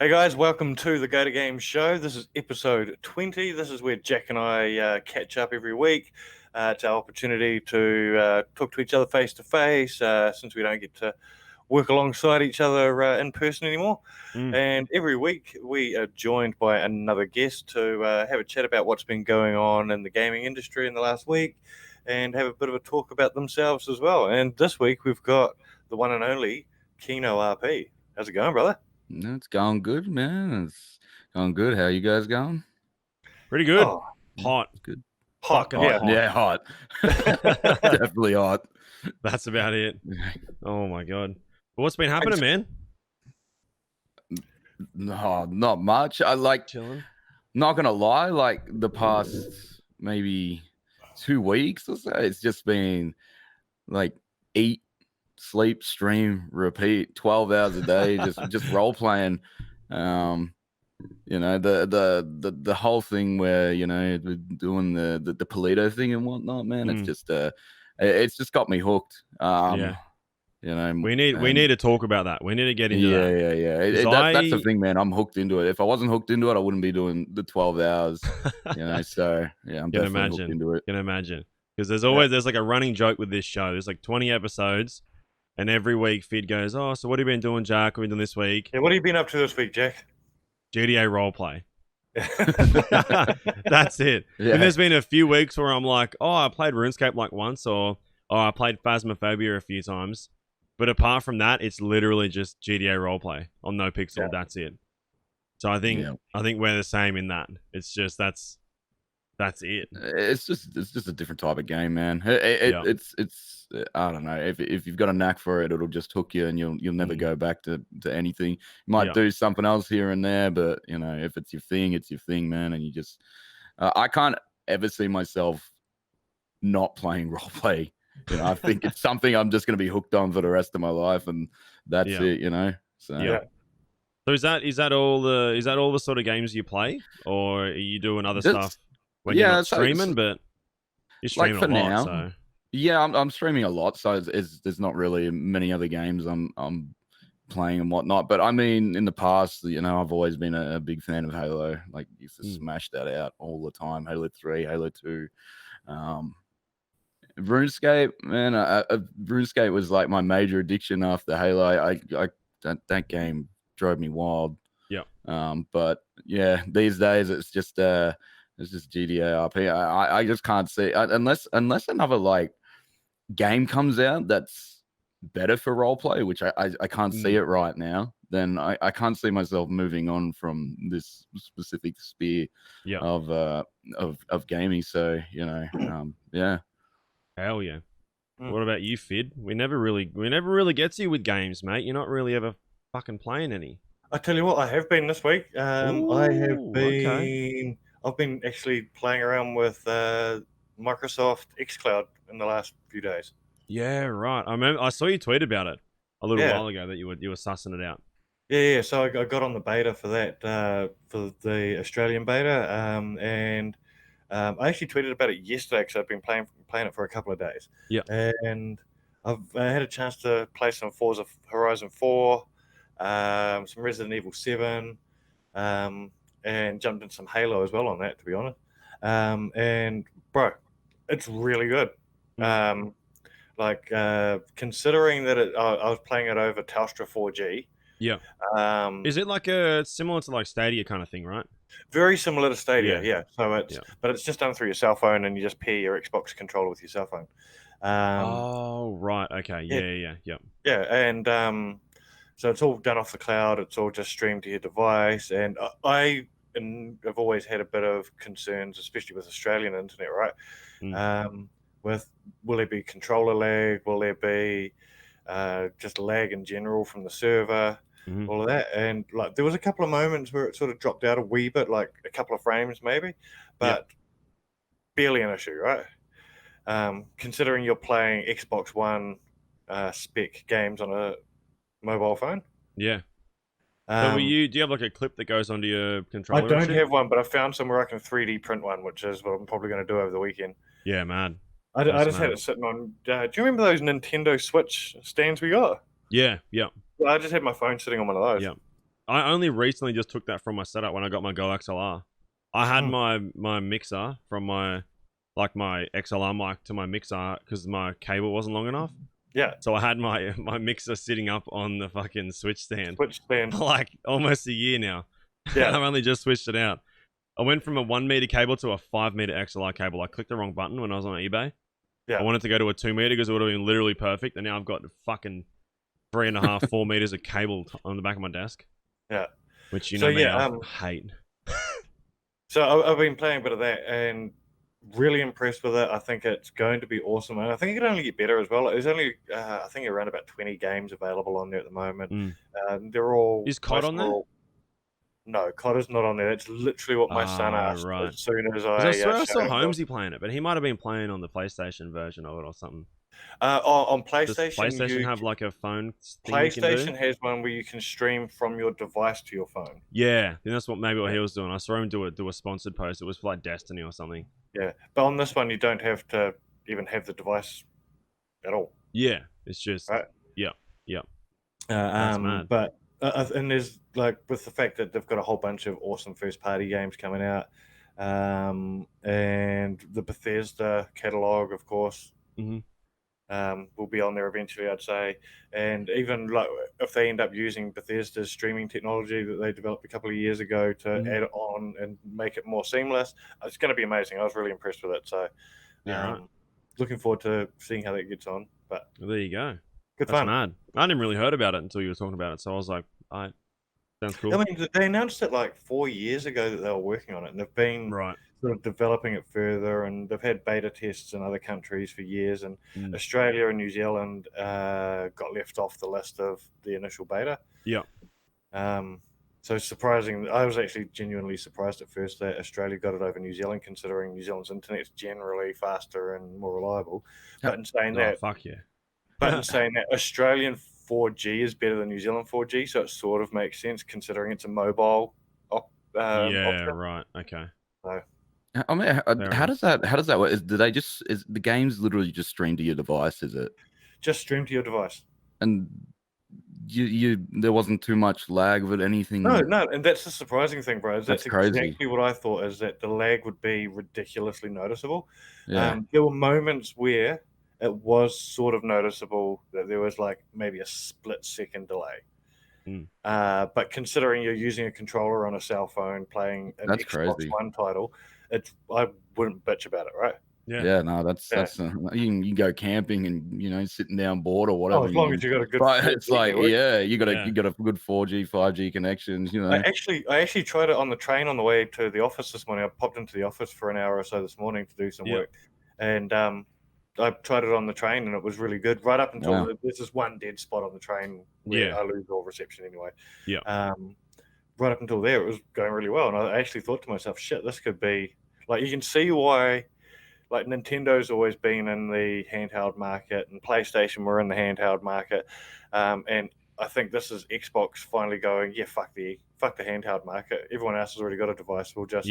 Hey guys, welcome to the Go-to-game show. This is episode 20. This is where Jack and I catch up every week. It's our opportunity to talk to each other face to face since we don't get to work alongside each other in person anymore. And every week we are joined by another guest to have a chat about what's been going on in the gaming industry in the last week and have a bit of a talk about themselves as well. And this week we've got the one and only Kino RP. How's it going, brother? No, it's going good, man. It's going good. How you guys going? Pretty good. Oh, Hot. Good. hot, Fucking yeah. hot. Yeah, hot. Definitely hot. That's about it. Oh my god. But what's been happening, man? No, not much. Chilling. Not gonna lie, like the past maybe 2 weeks or so, it's just been like eat, sleep, stream, repeat, 12 hours a day, just role playing. The whole thing where we're doing the Polito thing and whatnot, man. It's just got me hooked. Yeah. We need to talk about that. We need to get into that. Yeah. That's the thing, man. I'm hooked into it. If I wasn't hooked into it, I wouldn't be doing the 12 hours. So yeah, I'm definitely hooked into it. Can imagine. Because there's like a running joke with this show. There's like 20 episodes, and every week Fid goes, "Oh, so what have you been doing, Jack? What have you done this week?" Yeah, what have you been up to this week, Jack? GTA roleplay. That's it. Yeah. And there's been a few weeks where I'm like, oh, I played RuneScape like once, or I played Phasmophobia a few times. But apart from that, it's literally just GTA roleplay on No Pixel. Yeah. That's it. So I think we're the same in that. It's just that's it. It's just a different type of game, man. It's I don't know. If you've got a knack for it, it'll just hook you, and you'll never go back to anything. You might do something else here and there, but if it's your thing, it's your thing, man. And you just I can't ever see myself not playing roleplay. I think it's something I'm just going to be hooked on for the rest of my life, and that's it. So yeah. So is that all the sort of games you play, or are you doing other stuff when you're not streaming? But you're streaming like a lot, now, so yeah, I'm streaming a lot, so there's not really many other games I'm playing and whatnot. But I mean, in the past, I've always been a big fan of Halo. Like, used to smash that out all the time. Halo 3, Halo 2. RuneScape, man, RuneScape was like my major addiction after Halo. That game drove me wild. Yeah. But yeah, these days it's just GTA RP. I just can't see unless another like game comes out that's better for roleplay, which I can't see it right now. Then I can't see myself moving on from this specific sphere of gaming. So yeah. Hell yeah. What about you, Fid? We never really get to you with games, mate. You're not really ever fucking playing any. I tell you what, I have been this week. Okay. I've been actually playing around with Microsoft xCloud in the last few days. Yeah, right. I remember I saw you tweet about it a little while ago that you were sussing it out. Yeah. So I got on the beta for that, for the Australian beta, and I actually tweeted about it yesterday because I've been playing it for a couple of days. Yeah. And I've had a chance to play some Forza Horizon 4, some Resident Evil 7, and jumped in some Halo as well on that, to be honest. And bro, it's really good. Considering that I was playing it over Telstra 4G. Yeah. Is it like similar to like Stadia kind of thing, right? Very similar to Stadia, yeah. So but it's just done through your cell phone, and you just pair your Xbox controller with your cell phone. Oh, right. Okay. Yeah. Yeah, and so it's all done off the cloud. It's all just streamed to your device, and I've always had a bit of concerns, especially with Australian internet, right? Will there be controller lag? Will there be just lag in general from the server? All of that, and like there was a couple of moments where it sort of dropped out a wee bit, like a couple of frames maybe, but barely an issue, right? Considering you're playing Xbox One spec games on a mobile phone. Yeah. So do you have like a clip that goes onto your controller? I don't have one, but I found somewhere I can 3D print one, which is what I'm probably going to do over the weekend. Yeah, man. I just had it sitting on. Do you remember those Nintendo Switch stands we got? Yeah. I just had my phone sitting on one of those. Yeah. I only recently just took that from my setup when I got my Go XLR. I had my mixer from my XLR mic to my mixer because my cable wasn't long enough. Yeah. So I had my mixer sitting up on the fucking switch stand. For like almost a year now. Yeah. And I've only just switched it out. I went from a 1 meter cable to a 5 meter XLR cable. I clicked the wrong button when I was on eBay. Yeah. I wanted to go to a 2 meter because it would have been literally perfect. And now I've got fucking 3.5, 4 meters of cable on the back of my desk. Yeah. Which, you know, I hate. So I've been playing a bit of that and really impressed with it. I think it's going to be awesome. And I think it can only get better as well. There's only, I think, around about 20 games available on there at the moment. They're all... Is COD on there? No, COD is not on there. It's literally what my son asked as soon as I swear I saw Holmesy playing it, but he might have been playing on the PlayStation version of it or something. On PlayStation, does PlayStation have like a phone thing PlayStation has one where you can stream from your device to your phone. Yeah, I think that's what he was doing. I saw him do a sponsored post. It was for like Destiny or something. Yeah, but on this one, you don't have to even have the device at all. Yeah, it's just right. Yeah. That's mad. But and there's like with the fact that they've got a whole bunch of awesome first-party games coming out, and the Bethesda catalog, of course. Will be on there eventually, I'd say. And even like if they end up using Bethesda's streaming technology that they developed a couple of years ago to add on and make it more seamless, it's going to be amazing. I was really impressed with it. So looking forward to seeing how that gets on. But there you go. That's fun. Mad. I didn't really heard about it until you were talking about it. So I was like, all right, sounds cool. I mean, they announced it like 4 years ago that they were working on it, and they've been sort of developing it further, and they've had beta tests in other countries for years, and Australia and New Zealand got left off the list of the initial beta. Yeah. So surprising. I was actually genuinely surprised at first that Australia got it over New Zealand, considering New Zealand's internet's generally faster and more reliable. But in saying that, fuck yeah. But in saying that, Australian 4G is better than New Zealand 4G, so it sort of makes sense considering it's a mobile option. Right. Okay. So, I mean, how does that work? Is the games literally just stream to your device? Is it just stream to your device? And there wasn't too much lag with anything. No, and that's the surprising thing, bro. That's crazy. Exactly what I thought, is that the lag would be ridiculously noticeable. Yeah. There were moments where it was sort of noticeable that there was like maybe a split-second delay. But considering you're using a controller on a cell phone playing an Xbox One title, I wouldn't bitch about it, right? Yeah, no, that's you can go camping and sitting down bored or whatever. As long as you got a good. Right, it's like you got a good 4G, 5G connections. I actually tried it on the train on the way to the office this morning. I popped into the office for an hour or so this morning to do some work, and I tried it on the train and it was really good. Right up until there's this one dead spot on the train where I lose all reception anyway. Right up until there, it was going really well, and I actually thought to myself, "Shit, this could be like." You can see why. Like Nintendo's always been in the handheld market, and PlayStation were in the handheld market, and I think this is Xbox finally going, fuck the handheld market. Everyone else has already got a device. We'll just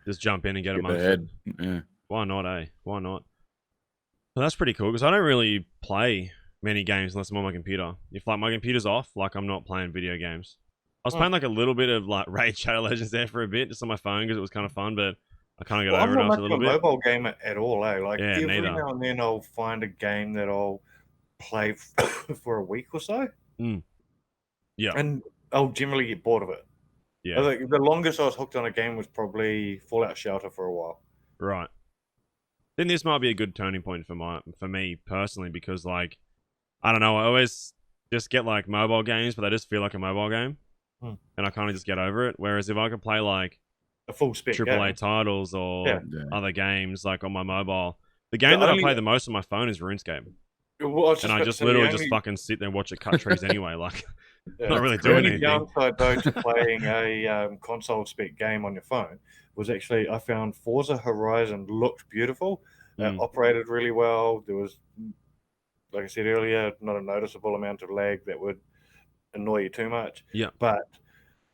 just jump in and get amongst it. Yeah. Why not? Why not? Well, that's pretty cool because I don't really play many games unless I'm on my computer. If like my computer's off, like I'm not playing video games. I was playing like a little bit of like Raid Shadow Legends there for a bit, just on my phone because it was kind of fun, but I kind of got over it after a little bit. I'm not much of a mobile gamer at all, eh? Like every neither. now and then I'll find a game that I'll play for a week or so. Yeah. And I'll generally get bored of it. Yeah. I think the longest I was hooked on a game was probably Fallout Shelter for a while. Right. Then this might be a good turning point for me personally because like I don't know, I always just get like mobile games, but they just feel like a mobile game. And I kind of just get over it. Whereas if I could play like a full spec AAA titles or other games like on my mobile. The game that I play the most on my phone is RuneScape. And I just literally just fucking sit there and watch it cut trees anyway. Like, not really doing anything. The downside though to playing a console spec game on your phone was actually I found Forza Horizon looked beautiful. Operated really well. There was, like I said earlier, not a noticeable amount of lag that would annoy you too much. Yeah. But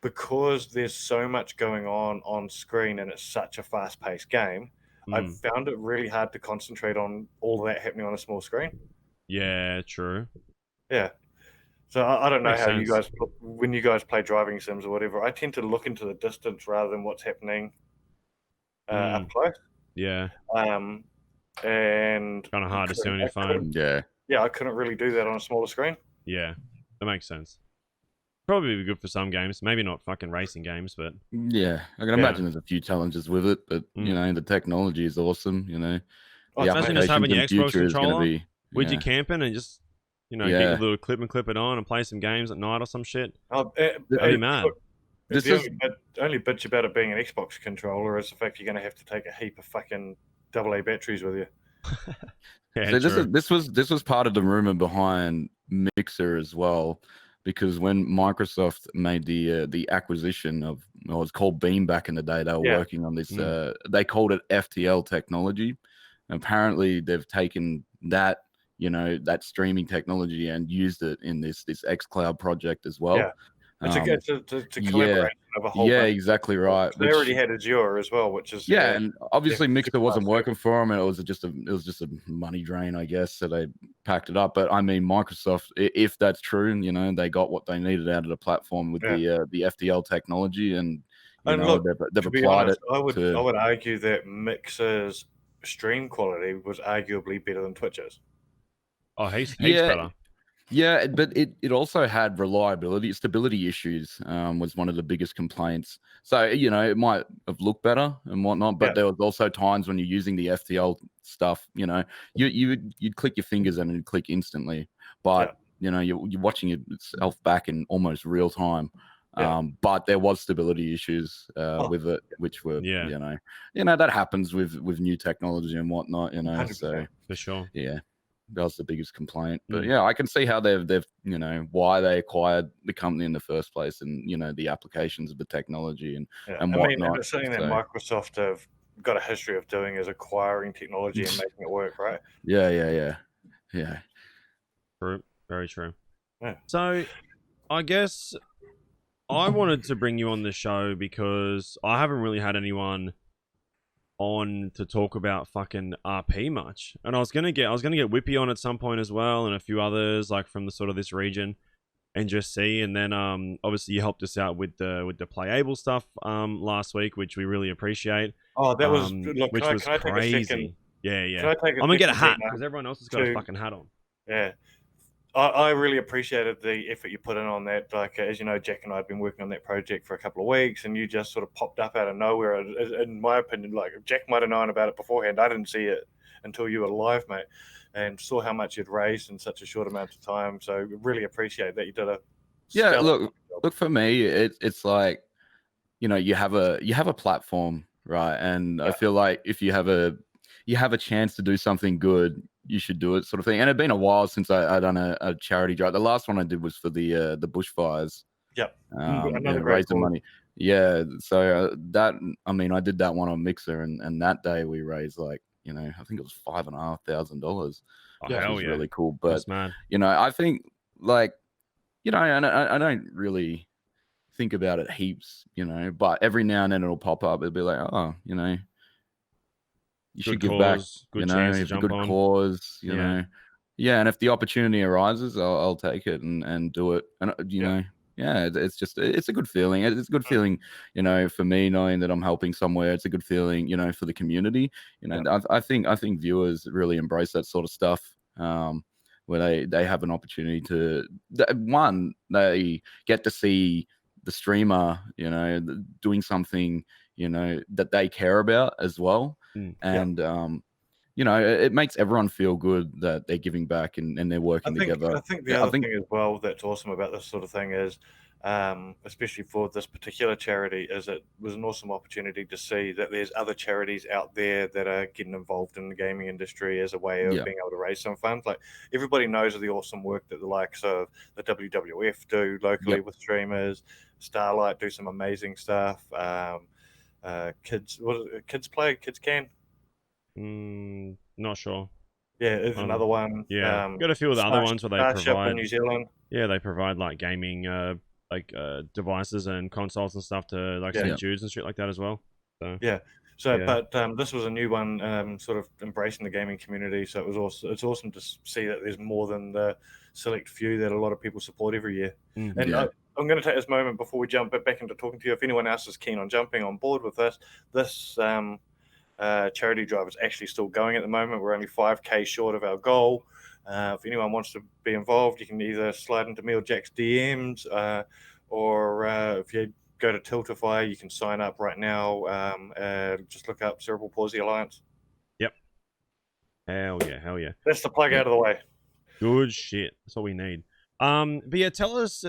because there's so much going on screen and it's such a fast-paced game, I've found it really hard to concentrate on all of that happening on a small screen. Yeah, true. Yeah. So I don't know Makes how sense. you guys, when you guys play driving sims or whatever, I tend to look into the distance rather than what's happening up close. Yeah. And Kind of hard to see on your phone. Yeah, I couldn't really do that on a smaller screen. Yeah, that makes sense. Probably be good for some games. Maybe not fucking racing games, but yeah, I can imagine there's a few challenges with it, but you know, the technology is awesome. You know, the imagine just having your applications in Xbox future is going to controller be with you camping and just get your little clip and clip it on and play some games at night or some shit. That'd be mad. The only bitch about it being an Xbox controller is the fact you're going to have to take a heap of fucking AA batteries with you. Yeah, so this was part of the rumor behind Mixer as well, because when Microsoft made the acquisition of, well, it's called Beam back in the day, they were working on this. They called it FTL technology. Apparently, they've taken that, you know, that streaming technology and used it in this xCloud project as well. Yeah. It's a collaboration of a whole bunch. Exactly right. They already had Azure as well, which is and obviously Mixer wasn't working for them, and it was just a money drain, I guess. So they packed it up. But I mean, Microsoft, if that's true, you know, they got what they needed out of the platform with the FTL technology, and you know, look, they've applied it. I would argue that Mixer's stream quality was arguably better than Twitch's. Oh, heaps better. Yeah, but it also had stability issues. Was one of the biggest complaints. So, you know, it might have looked better and whatnot, but there was also times when you're using the FTL stuff, you know, you'd click your fingers and it'd click instantly, but you know, you're watching yourself back in almost real time. But there was stability issues with it, which were you know that happens with new technology and whatnot, you know. 100%. So for sure, that was the biggest complaint. But yeah, I can see how they've you know, why they acquired the company in the first place, and you know, the applications of the technology and whatnot. I mean, it's something that Microsoft have got a history of doing, is acquiring technology and making it work, right? Yeah. True, very true. Yeah. So, I guess I wanted to bring you on the show because I haven't really had anyone on to talk about fucking RP much, and I was gonna get Whippy on at some point as well, and a few others like from the sort of this region, and just see. And then obviously you helped us out with the playable stuff last week, which we really appreciate. Oh, that was look, which was crazy. Yeah. I'm gonna get a hat because everyone else has got a fucking hat on. Yeah. I really appreciated the effort you put in on that. Like, as you know, Jack and I have been working on that project for a couple of weeks, and you just sort of popped up out of nowhere. In my opinion, like, Jack might have known about it beforehand. I didn't see it until you were live, mate, and saw how much you'd raised in such a short amount of time. So really appreciate that you did a look for me, it's like, you know, you have a platform, right? And I feel like if you have a chance to do something good, you should do it, sort of thing. And it'd been a while since I done a charity drive. The last one I did was for the bushfires. Raising money. Yeah, so that, I mean, I did that one on Mixer, and that day we raised, like, you know, I think it was $5,500. Which was really cool. But you know, I think, like, you know, and I don't really think about it heaps, you know, but every now and then it'll pop up. It'll be like, oh, you know, you should give back, you know, if a good cause, you know. Yeah, and if the opportunity arises, I'll take it and do it. And you know, it's a good feeling. It's a good feeling, you know, for me, knowing that I'm helping somewhere. It's a good feeling, you know, for the community. You know, I think viewers really embrace that sort of stuff, where they have an opportunity to, one, they get to see the streamer, you know, doing something, you know, that they care about as well. And you know, it makes everyone feel good that they're giving back and they're working together. I think the other thing as well that's awesome about this sort of thing is, especially for this particular charity, is it was an awesome opportunity to see that there's other charities out there that are getting involved in the gaming industry as a way of being able to raise some funds. Like, everybody knows of the awesome work that the likes of the WWF do locally with streamers. Starlight do some amazing stuff. Kids Can? Not sure. Yeah, there's another one. Yeah, got a few of the other ones where they provide in New Zealand. Yeah, they provide like gaming devices and consoles and stuff to like St. Jude's and shit like that as well. So So, Yeah. but this was a new one, sort of embracing the gaming community. So it's awesome to see that there's more than the select few that a lot of people support every year. And Yeah. I'm going to take this moment before we jump back into talking to you. If anyone else is keen on jumping on board with this charity drive is actually still going at the moment. We're only 5K short of our goal. If anyone wants to be involved, you can either slide into me or Jack's DMs, or if you go to Tiltify, you can sign up right now. Just look up Cerebral Palsy Alliance. Yep. Hell yeah. That's the plug out of the way. Good shit. That's what we need. But yeah, tell us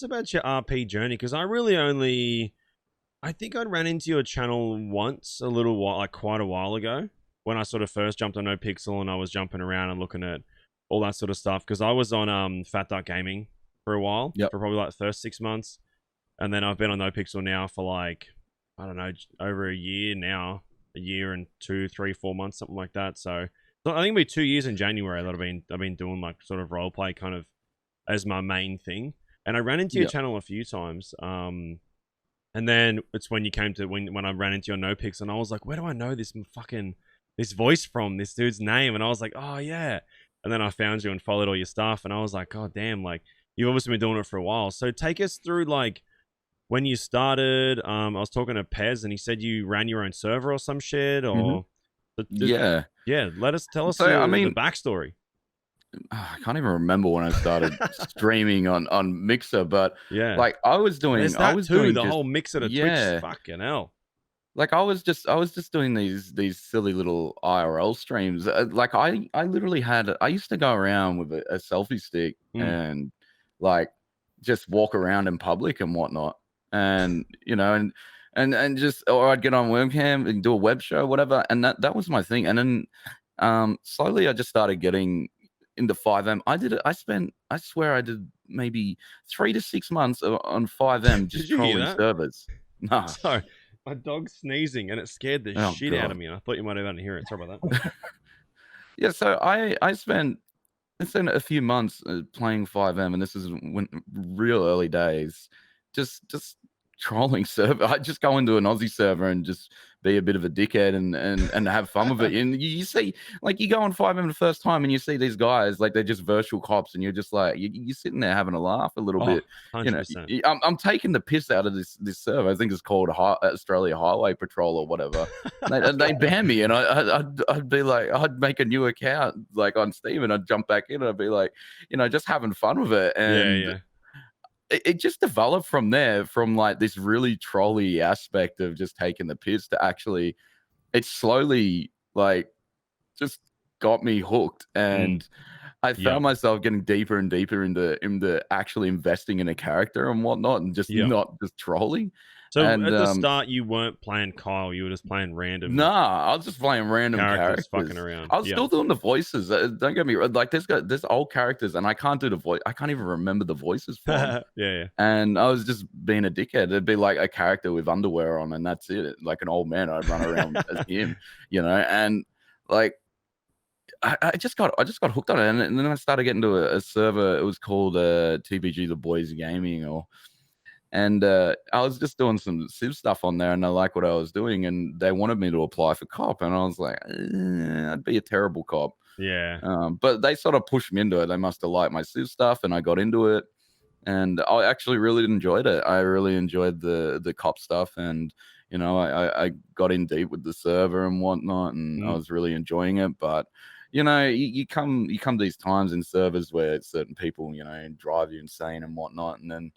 about your RP journey, because I think I ran into your channel once, a little while, like quite a while ago, when I sort of first jumped on NoPixel and I was jumping around and looking at all that sort of stuff. Because I was on Fat.gaming for a while, for probably like the first 6 months, and then I've been on NoPixel now for like, I don't know, over a year now, a year and 2, 3, 4 months, something like that. So I think it'll be 2 years in January that I've been doing like sort of roleplay kind of as my main thing. And I ran into your channel a few times. And then it's when you came to when I ran into your NoPix, and I was like, where do I know this voice from, this dude's name? And I was like, oh yeah. And then I found you and followed all your stuff, and I was like, god damn, like you've obviously been doing it for a while. So take us through like when you started. I was talking to Pez, and he said you ran your own server or some shit, or Yeah. Tell us So, the backstory. I can't even remember when I started streaming on Mixer, but yeah, like I was doing the whole Mixer to Twitch. Fucking hell. Like I was just doing these silly little IRL streams. Like I literally I used to go around with a selfie stick and like just walk around in public and whatnot, and you know, and just, or I'd get on webcam and do a web show, whatever, and that was my thing. And then slowly I just started getting into 5M. I swear I did maybe 3 to 6 months on 5M just trolling servers. Nah. Sorry, my dog's sneezing and it scared the shit out of me. I thought you might have had to hear it. Sorry about that. Yeah, so I spent a few months playing 5M, and this is when real early days, just trolling server. I just go into an Aussie server and just be a bit of a dickhead and have fun with it. And you see, like, you go on 5M the first time and you see these guys, like, they're just virtual cops, and you're just like, you're sitting there having a laugh a little bit. 100%. You know, I'm taking the piss out of this server. I think it's called Australia Highway Patrol or whatever. they ban me, and I'd be like, I'd make a new account like on Steam, and I'd jump back in, and I'd be like, you know, just having fun with it. And it just developed from there, from like this really trolly aspect of just taking the piss to actually, it slowly like just got me hooked. And I found myself getting deeper and deeper into actually investing in a character and whatnot, and just not just trolling. So at the start, you weren't playing Kyle; you were just playing random. Nah, I was just playing random characters, fucking around. I was still doing the voices. Don't get me wrong. Like there's old characters, and I can't do the voice. I can't even remember the voices for them. yeah. And I was just being a dickhead. It'd be like a character with underwear on, and that's it. Like an old man, I'd run around as him, you know. And like, I just got hooked on it, and then I started getting to a server. It was called TBG The Boys Gaming, and I was just doing some Civ stuff on there, and I liked what I was doing, and they wanted me to apply for cop, and I was like, I'd be a terrible cop. Yeah. But they sort of pushed me into it. They must have liked my Civ stuff, and I got into it, and I actually really enjoyed it. I really enjoyed the cop stuff, and you know, I got in deep with the server and whatnot, and I was really enjoying it. But you know, you come these times in servers where certain people, you know, drive you insane and whatnot, and then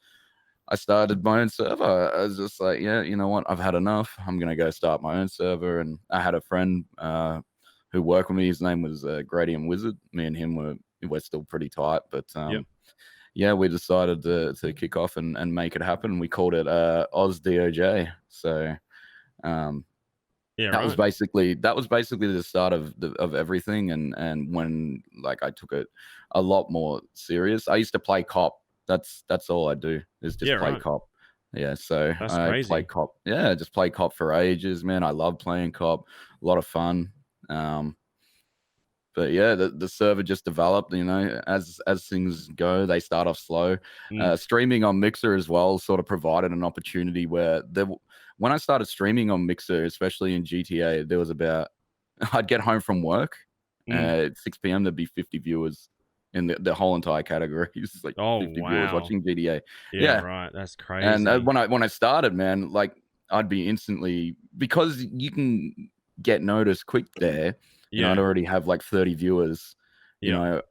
I started my own server. I was just like, yeah, you know what? I've had enough. I'm going to go start my own server. And I had a friend who worked with me. His name was Gradient Wizard. Me and him we're still pretty tight. But yeah, we decided to kick off and make it happen. We called it Oz DOJ. So that was basically the start of everything. And when like I took it a lot more serious, I used to play cop. That's all I do is just play cop. Yeah, so I play cop. Yeah, just play cop for ages, man. I love playing cop. A lot of fun. But yeah, the server just developed. You know, as things go, they start off slow. Streaming on Mixer as well sort of provided an opportunity where when I started streaming on Mixer, especially in GTA, there was I'd get home from work at 6 p.m. There'd be 50 viewers in the whole entire category. It's like 50 viewers watching GTA. Yeah, right. That's crazy. And when I started, man, like I'd be instantly, because you can get noticed quick there. You know, I'd already have like 30 viewers. You know,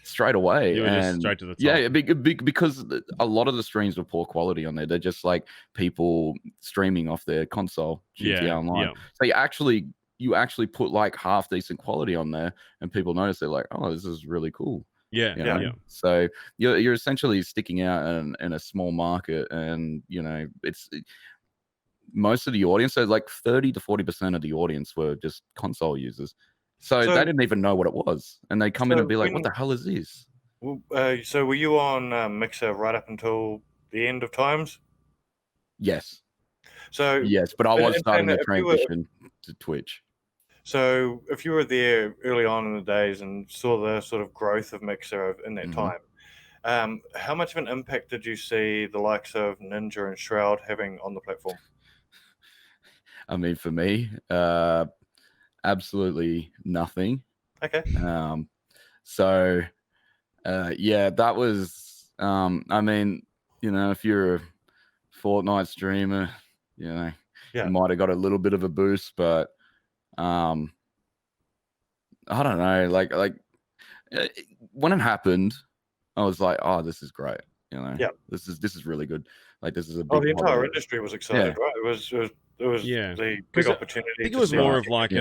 straight away. You were just straight to the top. Because a lot of the streams were poor quality on there. They're just like people streaming off their console, GTA Online. So you actually put like half decent quality on there, and people notice. They're like, oh, this is really cool. So you're essentially sticking out in a small market, and you know most of the audience, so like 30 to 40% of the audience were just console users. So they didn't even know what it was, and they come in and be like, "What the hell is this?" So were you on Mixer right up until the end of times? Yes. So yes, but I was starting to transition to Twitch. So if you were there early on in the days and saw the sort of growth of Mixer in that time, how much of an impact did you see the likes of Ninja and Shroud having on the platform? I mean, for me, absolutely nothing. Okay. So that was I mean, you know, if you're a Fortnite streamer, you know, you might have got a little bit of a boost, but I don't know, like when it happened, I was like, oh, this is great, you know. This is really good. Like, this is a big the entire industry was excited, right? It was the big opportunity. I think it was more of like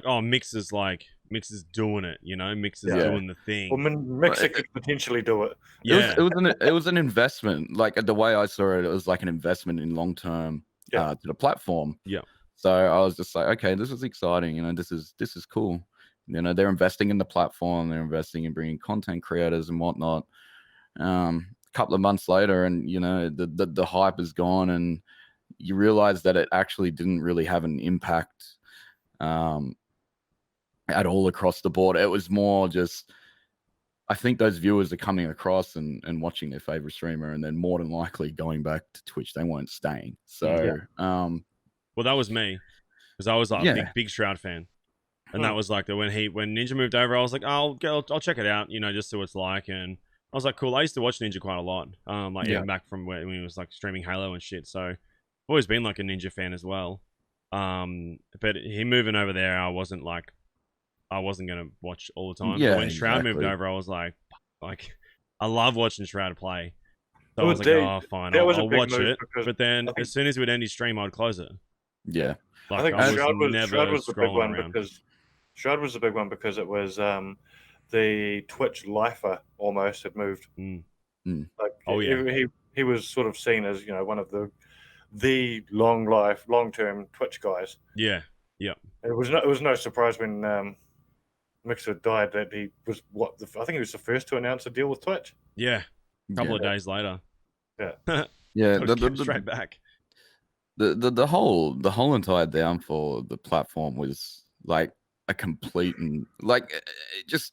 oh, Mixer's doing it, you know. Mixer's doing the thing. Well, Mixer could potentially do it. It was an investment. Like, the way I saw it, it was like an investment in long term to the platform. So I was just like, okay, this is exciting. You know, this is cool. You know, they're investing in the platform. They're investing in bringing content creators and whatnot. A couple of months later, and you know, the hype is gone, and you realize that it actually didn't really have an impact at all across the board. It was more just, I think those viewers are coming across and watching their favorite streamer, and then more than likely going back to Twitch. They weren't staying. So well, that was me, because I was like a big Shroud fan, and that was like when Ninja moved over, I was like, oh, I'll check it out, you know, just see what it's like. And I was like, cool. I used to watch Ninja quite a lot, even back from when he was like streaming Halo and shit. So I've always been like a Ninja fan as well. But him moving over there, I wasn't gonna watch all the time. But when Shroud moved over, I was like I love watching Shroud play. So I was like, oh, fine, I'll watch it. But then as soon as he would end his stream, I'd close it. Yeah, like, I think Shroud was the big one because Shroud was the big one because it was the Twitch lifer almost had moved. Like, he was sort of seen as, you know, one of the long-term Twitch guys. Yeah. It was no surprise when Mixer died that he was I think he was the first to announce a deal with Twitch. Yeah, a couple of days later. Straight back. The whole entire downfall of the platform was like a complete and like just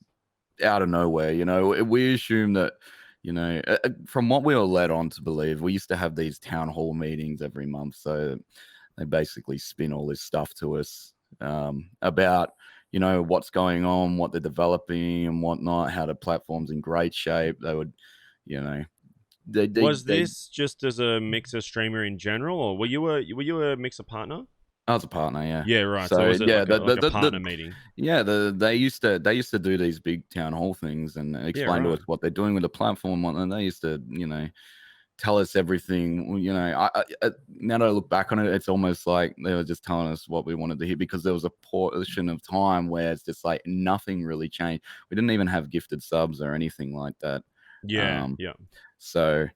out of nowhere. You know, we assume that, you know, from what we were led on to believe, we used to have these town hall meetings every month. So they basically spin all this stuff to us about, you know, what's going on, what they're developing and whatnot, how the platform's in great shape. They would, you know, was this just as a Mixer streamer in general, or were you a Mixer partner? I was a partner, yeah. Yeah, right. So was it like a partner meeting? Yeah, they used to do these big town hall things and explain to us what they're doing with the platform, and they used to, you know, tell us everything. You know, I now that I look back on it, it's almost like they were just telling us what we wanted to hear, because there was a portion of time where it's just like nothing really changed. We didn't even have gifted subs or anything like that. Yeah. So,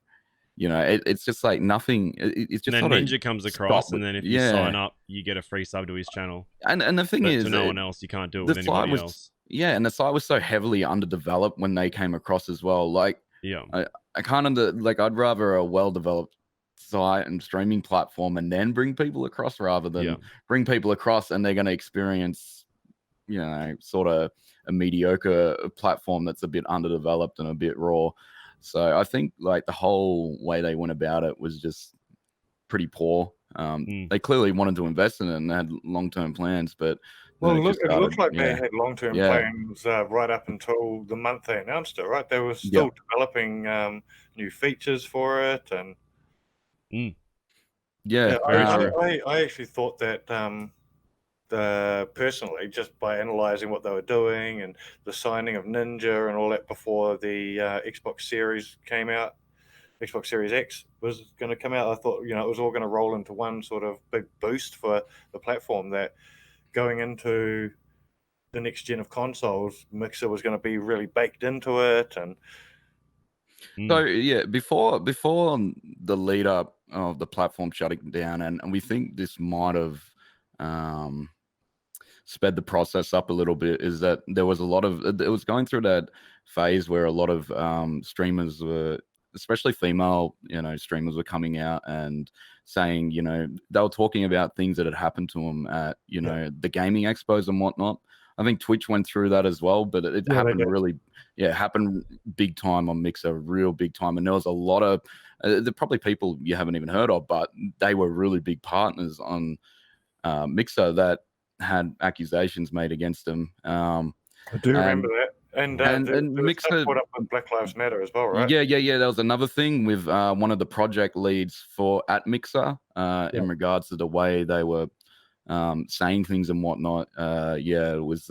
you know, it's just like nothing. It's just. And then Ninja comes across, and then if you sign up, you get a free sub to his channel. And the thing is, to no one else, you can't do it with anybody else. Yeah, and the site was so heavily underdeveloped when they came across as well. Like, I kind of like, I'd rather a well-developed site and streaming platform and then bring people across, rather than bring people across and they're going to experience, you know, sort of a mediocre platform that's a bit underdeveloped and a bit raw. So I think like the whole way they went about it was just pretty poor. They clearly wanted to invest in it and had long-term plans, but well, it looked like they had long-term Yeah. plans right up until the month they announced it, right? They were Yeah. still developing new features for it, and Yeah, very true. I actually thought that personally, just by analyzing what they were doing and the signing of Ninja and all that before the Xbox Series came out, Xbox Series X was going to come out, I thought, it was all going to roll into one sort of big boost for the platform, that going into the next gen of consoles, Mixer was going to be really baked into it. And so yeah, before the lead up of the platform shutting down, and we think this might have sped the process up a little bit, is that there was a lot of, it was going through that phase where a lot of streamers were, especially female, streamers were coming out and saying, they were talking about things that had happened to them at, the gaming expos and whatnot. I think Twitch went through that as well, but it happened really, it happened big time on Mixer, real big time. And there was a lot of, there probably people you haven't even heard of, but they were really big partners on Mixer that had accusations made against them. I do remember that. And Mixer brought up with Black Lives Matter as well, right? Yeah. That was another thing with one of the project leads at Mixer in regards to the way they were saying things and whatnot. It was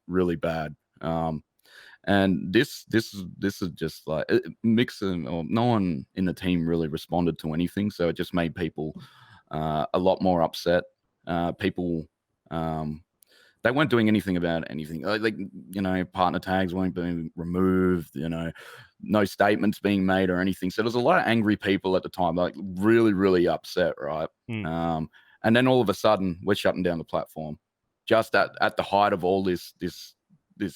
really bad. And this is just like Mixer, or no one in the team really responded to anything, so it just made people a lot more upset. People they weren't doing anything about anything. Partner tags weren't being removed, no statements being made or anything. So there's a lot of angry people at the time, like really, really upset, right? And then all of a sudden we're shutting down the platform just at the height of all this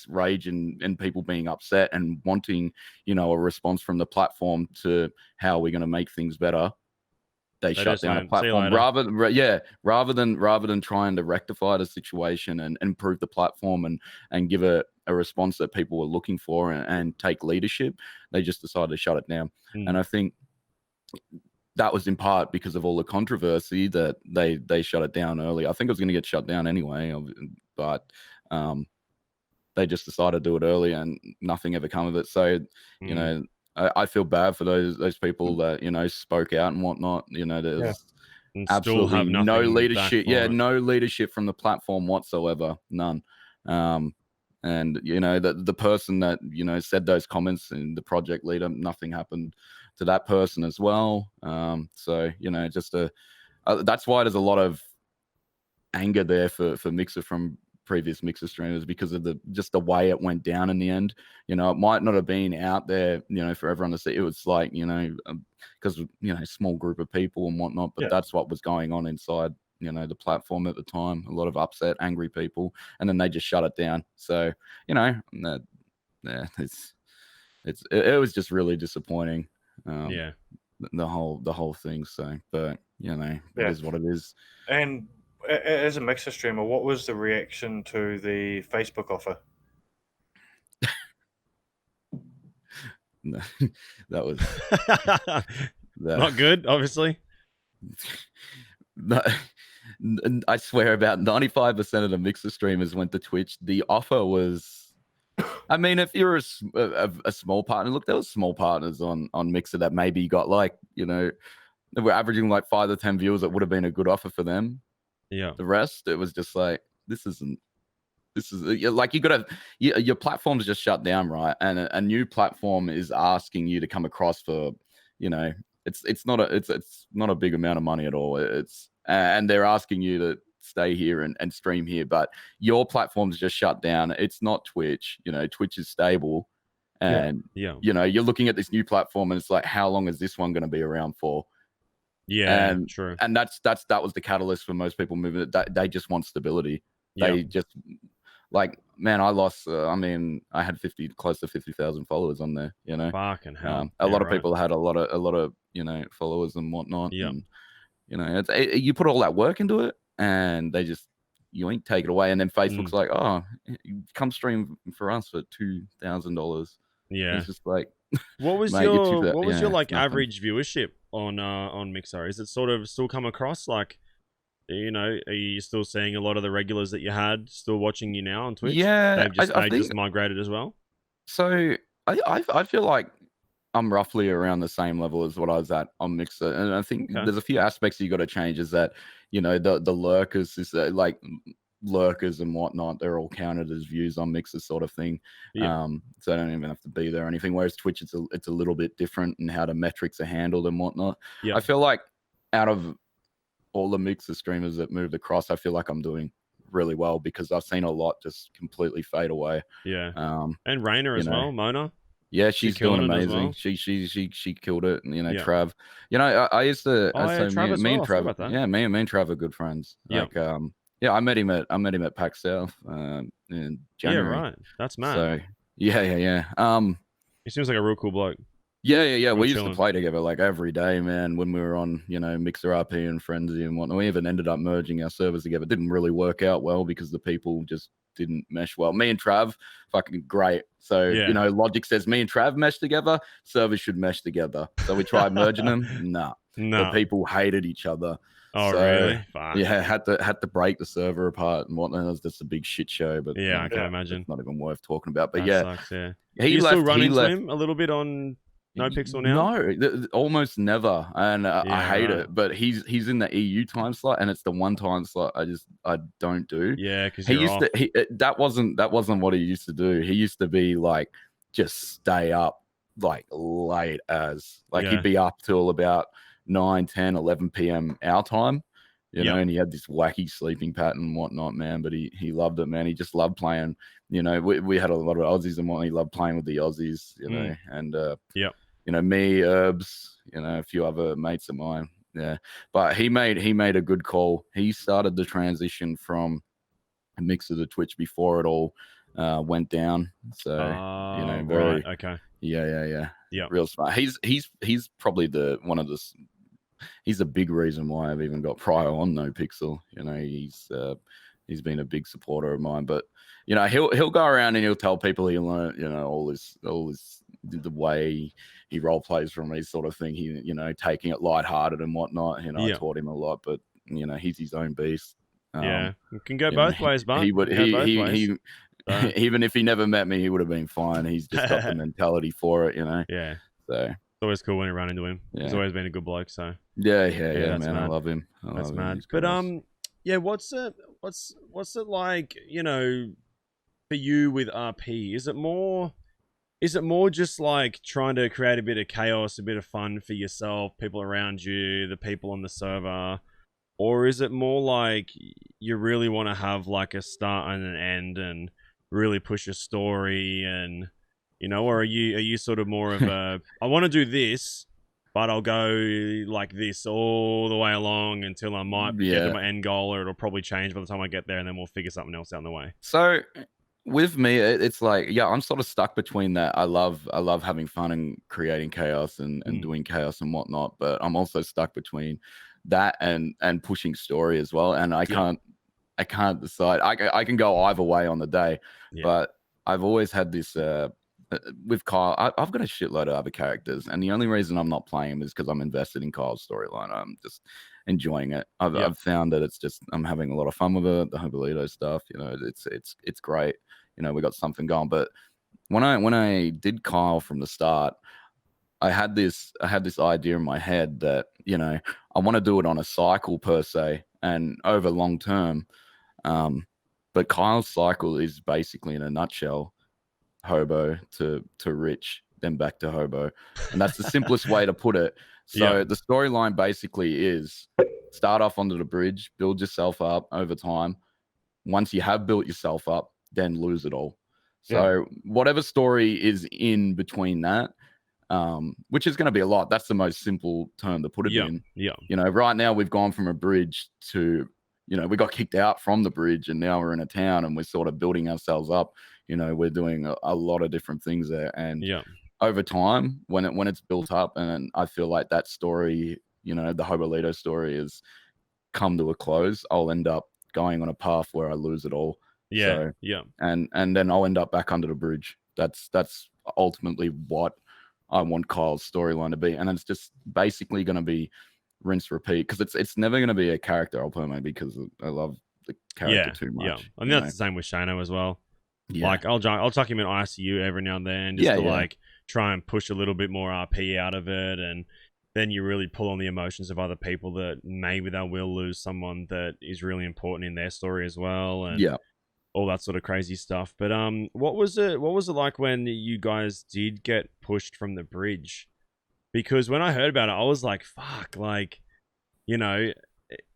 rage and people being upset and wanting, a response from the platform to how we're going to make things better. They shut down a platform rather than trying to rectify the situation and improve the platform and give a response that people were looking for and take leadership. They just decided to shut it down. And I think that was in part because of all the controversy that they shut it down early. I think it was going to get shut down anyway, but they just decided to do it early and nothing ever come of it. So, I feel bad for those people that, spoke out and whatnot. There's absolutely no leadership. No leadership from the platform whatsoever. None. And, the person that, said those comments and the project leader, nothing happened to that person as well. So, that's why there's a lot of anger there for Mixer from previous Mixer streamers, because of the way it went down in the end. It might not have been out there, for everyone to see. It was like, because small group of people and whatnot, but that's what was going on inside, the platform at the time. A lot of upset, angry people, and then they just shut it down. So, it was just really disappointing. The whole thing. So, but it is what it is. And as a Mixer streamer, what was the reaction to the Facebook offer? No, that was not good, obviously. No, I swear about 95% of the Mixer streamers went to Twitch. The offer was, I mean, if you're a small partner, look, there was small partners on Mixer that maybe got like, they were averaging like 5 to 10 viewers. That would have been a good offer for them. Yeah. The rest, it was just like, this is like, your platform's just shut down, right? And a new platform is asking you to come across for, it's not a big amount of money at all. And they're asking you to stay here and stream here, but your platform's just shut down. It's not Twitch. Twitch is stable, and you're looking at this new platform, and it's like, how long is this one going to be around for? Yeah, and true. And that was the catalyst for most people moving it. They just want stability. They just like, man, I lost. I had close to 50,000 followers on there. Fucking hell. A lot of people had a lot of followers and whatnot. Yeah. And, you put all that work into it, and they just yoink, take it away. And then Facebook's like, oh, come stream for us for $2,000. Yeah. It's just like, what was your average viewership on Mixer? Is it sort of still come across like, you know, are you still seeing a lot of the regulars that you had still watching you now on Twitch? Yeah, They I think just migrated as well. so. I feel like I'm roughly around the same level as what I was at on Mixer, and I think there's a few aspects you got to change. Is that, you know, the lurkers is like lurkers and whatnot, they're all counted as views on Mixer sort of thing. So I don't even have to be there or anything. Whereas Twitch, it's a little bit different in how the metrics are handled and whatnot. I feel like out of all the Mixer streamers that moved across, I feel like I'm doing really well because I've seen a lot just completely fade away. And Rainer as well, Mona. Yeah, she's doing amazing. She killed it. And, you know, Trav. You know, I used to. Trav as me well. and Trav. Yeah, me and Trav are good friends. Like, I met him at PAX South in January. Yeah, right. That's mad. So yeah. He seems like a real cool bloke. Yeah. We used to play together like every day, man. When we were on, you know, Mixer RP and Frenzy and whatnot. We even ended up merging our servers together. It didn't really work out well because the people just didn't mesh well. Me and Trav, fucking great. So, you know, logic says me and Trav mesh together, servers should mesh together. So we tried merging them. Nah. The people hated each other. Oh, really? Fuck. Yeah, had to break the server apart and whatnot. It was just a big shit show. But I can imagine. It's not even worth talking about. But that sucks, He still run into him a little bit on No Pixel now? No, almost never, and I hate it. But he's in the EU time slot, and it's the one time slot I don't do. Yeah, because he used to. That wasn't what he used to do. He used to be like just stay up like late as like he'd be up till about 9, 10, 11 p.m. our time. You know, and he had this wacky sleeping pattern and whatnot, man. But he loved it, man. He just loved playing. You know, we had a lot of Aussies and whatnot. He loved playing with the Aussies. You know, and you know, me, Herbs, you know, a few other mates of mine. Yeah. But he made a good call. He started the transition from Mixer to Twitch before it all went down. So, you know, very okay. Yeah. Real smart. He's probably he's a big reason why I've even got Pryor on No Pixel. You know, he's been a big supporter of mine. But, you know, he'll go around and he'll tell people he learned, you know, all this the way he role plays from me sort of thing. He, you know, taking it lighthearted and whatnot. You know, I taught him a lot, but you know, he's his own beast. It can go both ways, but even if he never met me, he would have been fine. He's just got the mentality for it, you know. Yeah. So it's always cool when you run into him. He's always been a good bloke. So yeah, man. Mad. I love him. That's mad. But what's it like, you know, for you with RP? Is it more just like trying to create a bit of chaos, a bit of fun for yourself, people around you, the people on the server? Or is it more like you really want to have like a start and an end and really push a story and, you know, or are you sort of more of a, I want to do this, but I'll go like this all the way along until I might get to my end goal, or it'll probably change by the time I get there and then we'll figure something else out in the way? So with me, it's like, I'm sort of stuck between that. I love having fun and creating chaos and doing chaos and whatnot, but I'm also stuck between that and pushing story as well. And I can't decide. I can go either way on the day, but I've always had this with Kyle. I've got a shitload of other characters, and the only reason I'm not playing them is because I'm invested in Kyle's storyline. I'm just enjoying it. I've found that it's just, I'm having a lot of fun with it. The Hobolito stuff, you know, it's great. You know, we got something going. But when I did Kyle from the start, I had this idea in my head that, you know, I want to do it on a cycle per se and over long term. But Kyle's cycle is basically, in a nutshell, hobo to rich, then back to hobo. And that's the simplest way to put it. So the storyline basically is start off onto the bridge, build yourself up over time. Once you have built yourself up, then lose it all. So whatever story is in between that, which is going to be a lot. That's the most simple term to put it in. You know, right now we've gone from a bridge to, you know, we got kicked out from the bridge and now we're in a town and we're sort of building ourselves up. You know, we're doing a lot of different things there. And over time, when it's built up, and I feel like that story, you know, the Hobolito story has come to a close, I'll end up going on a path where I lose it all. And then I'll end up back under the bridge. That's ultimately what I want Kyle's storyline to be, and it's just basically going to be rinse repeat, because it's never going to be a character I'll play because I love the character too much. Yeah, I mean that's the same with Shano as well. Yeah. Like I'll chuck him in ICU every now and then just to like try and push a little bit more RP out of it, and then you really pull on the emotions of other people that maybe they will lose someone that is really important in their story as well, and all that sort of crazy stuff. But what was it like when you guys did get pushed from the bridge? Because when I heard about it, I was like, fuck, like, you know,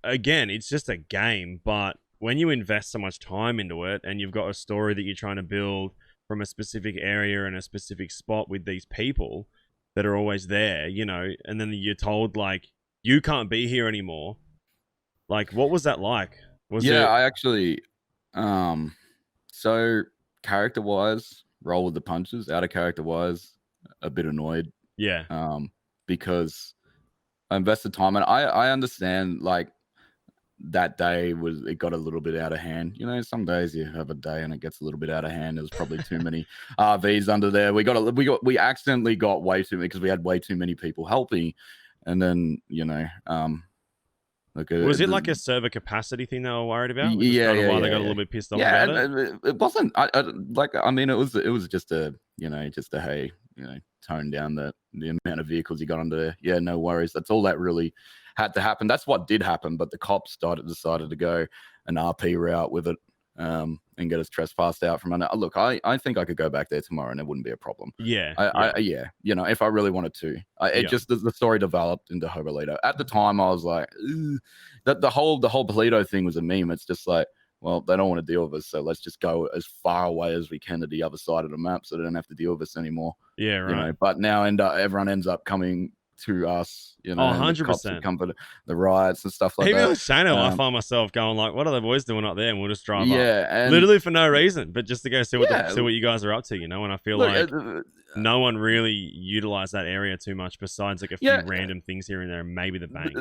again, it's just a game, but when you invest so much time into it and you've got a story that you're trying to build from a specific area and a specific spot with these people that are always there, you know, and then you're told, like, you can't be here anymore. Like, what was that like? I actually, so character-wise, roll with the punches. Out of character-wise, a bit annoyed. Yeah. Because I invested time, and I understand, like, that day it got a little bit out of hand. You know, some days you have a day and it gets a little bit out of hand. There's probably too many RVs under there. We accidentally got way too many because we had way too many people helping, and then, you know, was it like a server capacity thing they were worried about? They got a little bit pissed off about it. It wasn't. I mean, it was just a, you know, hey, you know, tone down the amount of vehicles you got under there. Yeah, no worries. That's all that really had to happen. That's what did happen. But the cops decided to go an RP route with it, and get us trespassed out from under. Look, I think I could go back there tomorrow and it wouldn't be a problem. Yeah. You know, if I really wanted to. Just the story developed into Hobolito. At the time, I was like, that the whole Polito thing was a meme. It's just like, well, they don't want to deal with us, so let's just go as far away as we can to the other side of the map, so they don't have to deal with us anymore. Yeah, right. You know, but now everyone ends up coming to us. You know, 100%. Come for the riots and stuff like Even that. with Shano, I find myself going like, "What are the boys doing up there?" And we'll just drive up, and literally for no reason, but just to go see what you guys are up to. You know, and I feel like no one really utilized that area too much, besides like a few random things here and there, and maybe the bank.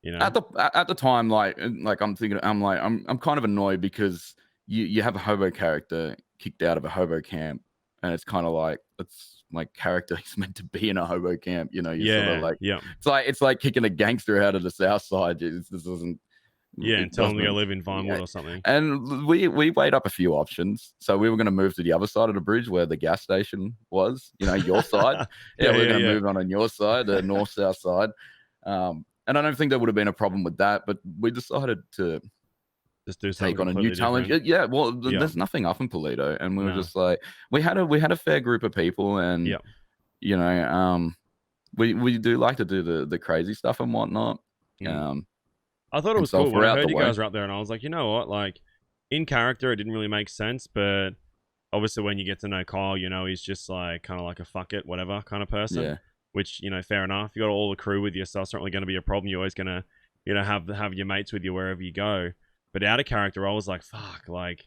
You know, at the time, like I'm thinking, I'm kind of annoyed because you have a hobo character kicked out of a hobo camp, and it's kind of like, it's my character is meant to be in a hobo camp. You know, sort of like, it's like kicking a gangster out of the south side. This doesn't. Yeah, and tell them to go live in Vinewood or something. And we weighed up a few options. So we were going to move to the other side of the bridge where the gas station was. You know, your side. We're going to move on your side, the north-south side. And I don't think there would have been a problem with that, but we decided to just do take on a new challenge. There's nothing up in Polito, and we were just like, we had a fair group of people, and you know, we do like to do the crazy stuff and whatnot. I thought it was cool when I heard you guys were up there, and I was like, you know what, like, in character, it didn't really make sense, but obviously when you get to know Kyle, you know, he's just like kind of like a fuck it, whatever kind of person. Yeah. Which, you know, fair enough. You got all the crew with you, so it's not really going to be a problem. You're always going to, you know, have your mates with you wherever you go. But out of character, I was like, fuck, like,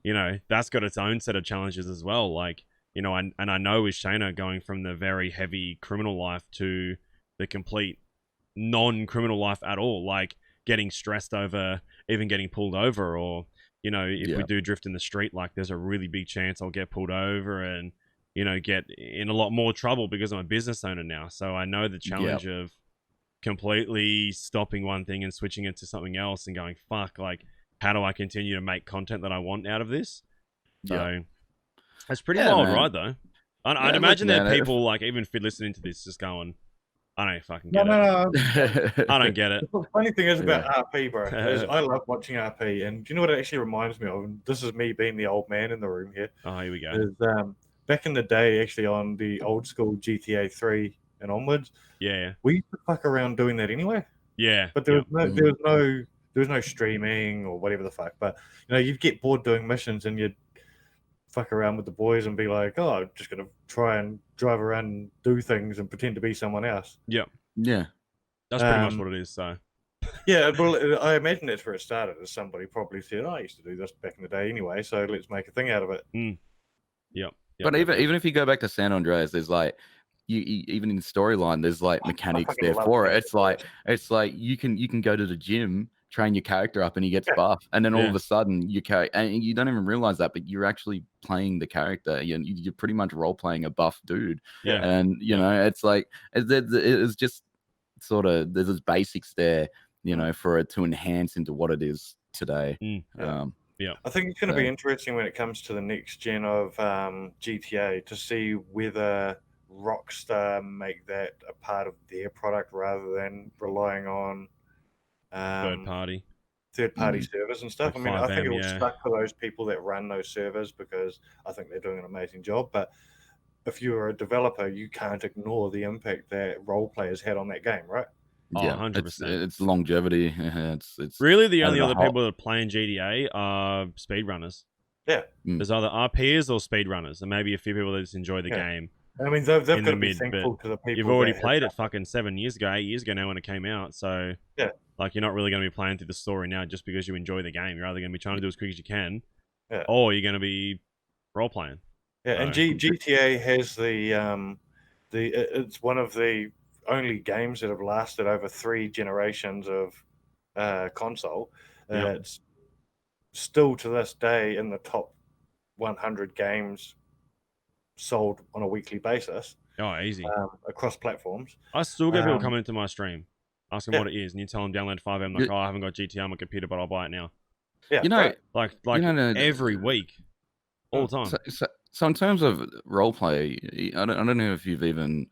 you know, that's got its own set of challenges as well. Like, you know, and I know with Shayna going from the very heavy criminal life to the complete non-criminal life at all, like getting stressed over even getting pulled over, or, you know, if we do drift in the street, like there's a really big chance I'll get pulled over and, you know, get in a lot more trouble because I'm a business owner now. So I know the challenge of completely stopping one thing and switching it to something else and going, fuck, like, how do I continue to make content that I want out of this? So it's pretty wild ride, though. I'd imagine there are people, like, even listening to this just going, I don't fucking get it. No. I don't get it. The funny thing is about RP, bro, is I love watching RP. And do you know what it actually reminds me of? And this is me being the old man in the room here. Oh, here we go. Is, back in the day, actually, on the old school GTA 3 and onwards, we used to fuck around doing that anyway. Yeah. But there was no streaming or whatever the fuck. But, you know, you'd get bored doing missions and you'd fuck around with the boys and be like, oh, I'm just going to try and drive around and do things and pretend to be someone else. Yeah. Yeah. That's pretty much what it is, so. Yeah, well, I imagine that's where it started, as somebody probably said, I used to do this back in the day anyway, so let's make a thing out of it. Yep. But even if you go back to San Andreas, there's like, even in the storyline, there's like mechanics there for it. It's like you can go to the gym train your character up and he gets buff, and then all of a sudden and you don't even realize that, but you're actually playing the character. You're pretty much role playing a buff dude. And you know, it's like it's just sort of there's those basics there, you know, for it to enhance into what it is today. I think it's going to be interesting when it comes to the next gen of GTA to see whether Rockstar make that a part of their product rather than relying on third party servers and stuff. Like I mean, I think it will 5M, suck for those people that run those servers because I think they're doing an amazing job. But if you're a developer, you can't ignore the impact that role players had on that game, right? Yeah, 100%. It's longevity. It's really the only other people that are playing GTA are speedrunners. Yeah. There's either RPers or speedrunners, and maybe a few people that just enjoy the game. I mean, they've got to be thankful to the people. You've already played it fucking 7 years ago, 8 years ago now when it came out. So like you're not really going to be playing through the story now just because you enjoy the game. You're either going to be trying to do as quick as you can, or you're going to be role playing. Yeah, so. And GTA has it's one of the only games that have lasted over 3 generations of console. It's still to this day in the top 100 games sold on a weekly basis. Oh, easy. Across platforms. I still get people coming into my stream asking what it is, and you tell them download 5M. Like, I haven't got GTA on my computer, but I'll buy it now. Yeah, you know, like every week, all the time. So in terms of roleplay, I don't know if you've even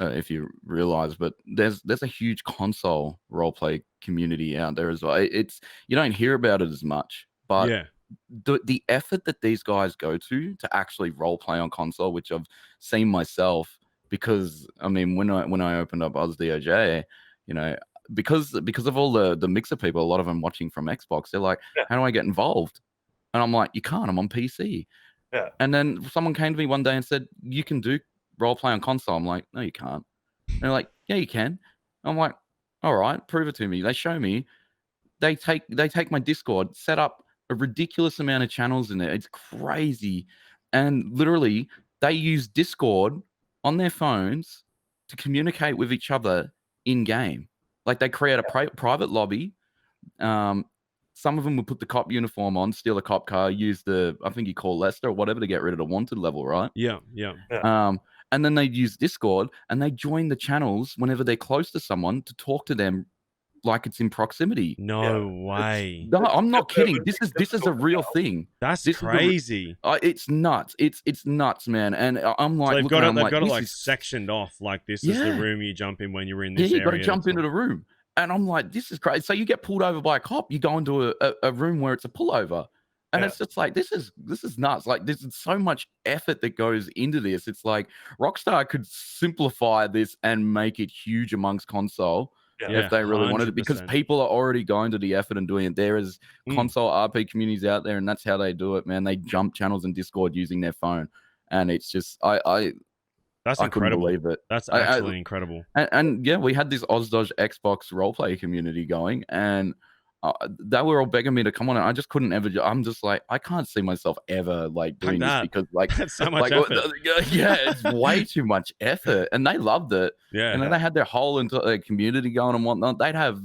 if you realize, but there's a huge console roleplay community out there as well. It's you don't hear about it as much, but the effort that these guys go to actually role play on console, which I've seen myself, because I mean when I opened up OzDOJ, you know, because of all the mixer people, a lot of them watching from Xbox, they're like, how do I get involved? And I'm like, you can't, I'm on PC. Yeah. And then someone came to me one day and said, you can do role play on console. I'm like, no, you can't. And they're like, yeah, you can. I'm like, all right, prove it to me. They show me. They take my Discord, set up a ridiculous amount of channels in there. It's crazy. And literally, they use Discord on their phones to communicate with each other in game. Like they create a private lobby. Some of them will put the cop uniform on, steal a cop car, use I think you call Lester or whatever to get rid of the wanted level, right? Yeah. And then they use Discord and they join the channels whenever they're close to someone to talk to them like it's in proximity. No way. No, I'm not kidding. This is a real thing. That's crazy. It's nuts. It's nuts, man. And I'm like, so they've got it like sectioned off. Like this is the room you jump in when you're in this area. Yeah, you got to jump into the room. And I'm like, this is crazy. So you get pulled over by a cop, you go into a room where it's a pullover. And it's just like, this is nuts. Like, there's so much effort that goes into this. It's like Rockstar could simplify this and make it huge amongst console if they really 100%. Wanted it, because people are already going to the effort and doing it. There is console RP communities out there, and that's how they do it, man. They jump channels in Discord using their phone. And it's just, that's I incredible. Couldn't believe it. That's actually incredible. And yeah, we had this OzDodge Xbox roleplay community going, and they were all begging me to come on, and I just couldn't ever. I'm just like, I can't see myself ever like doing this because like that's so much effort. It's way too much effort, and they loved it. Yeah, and then they had their whole community going and whatnot. They'd have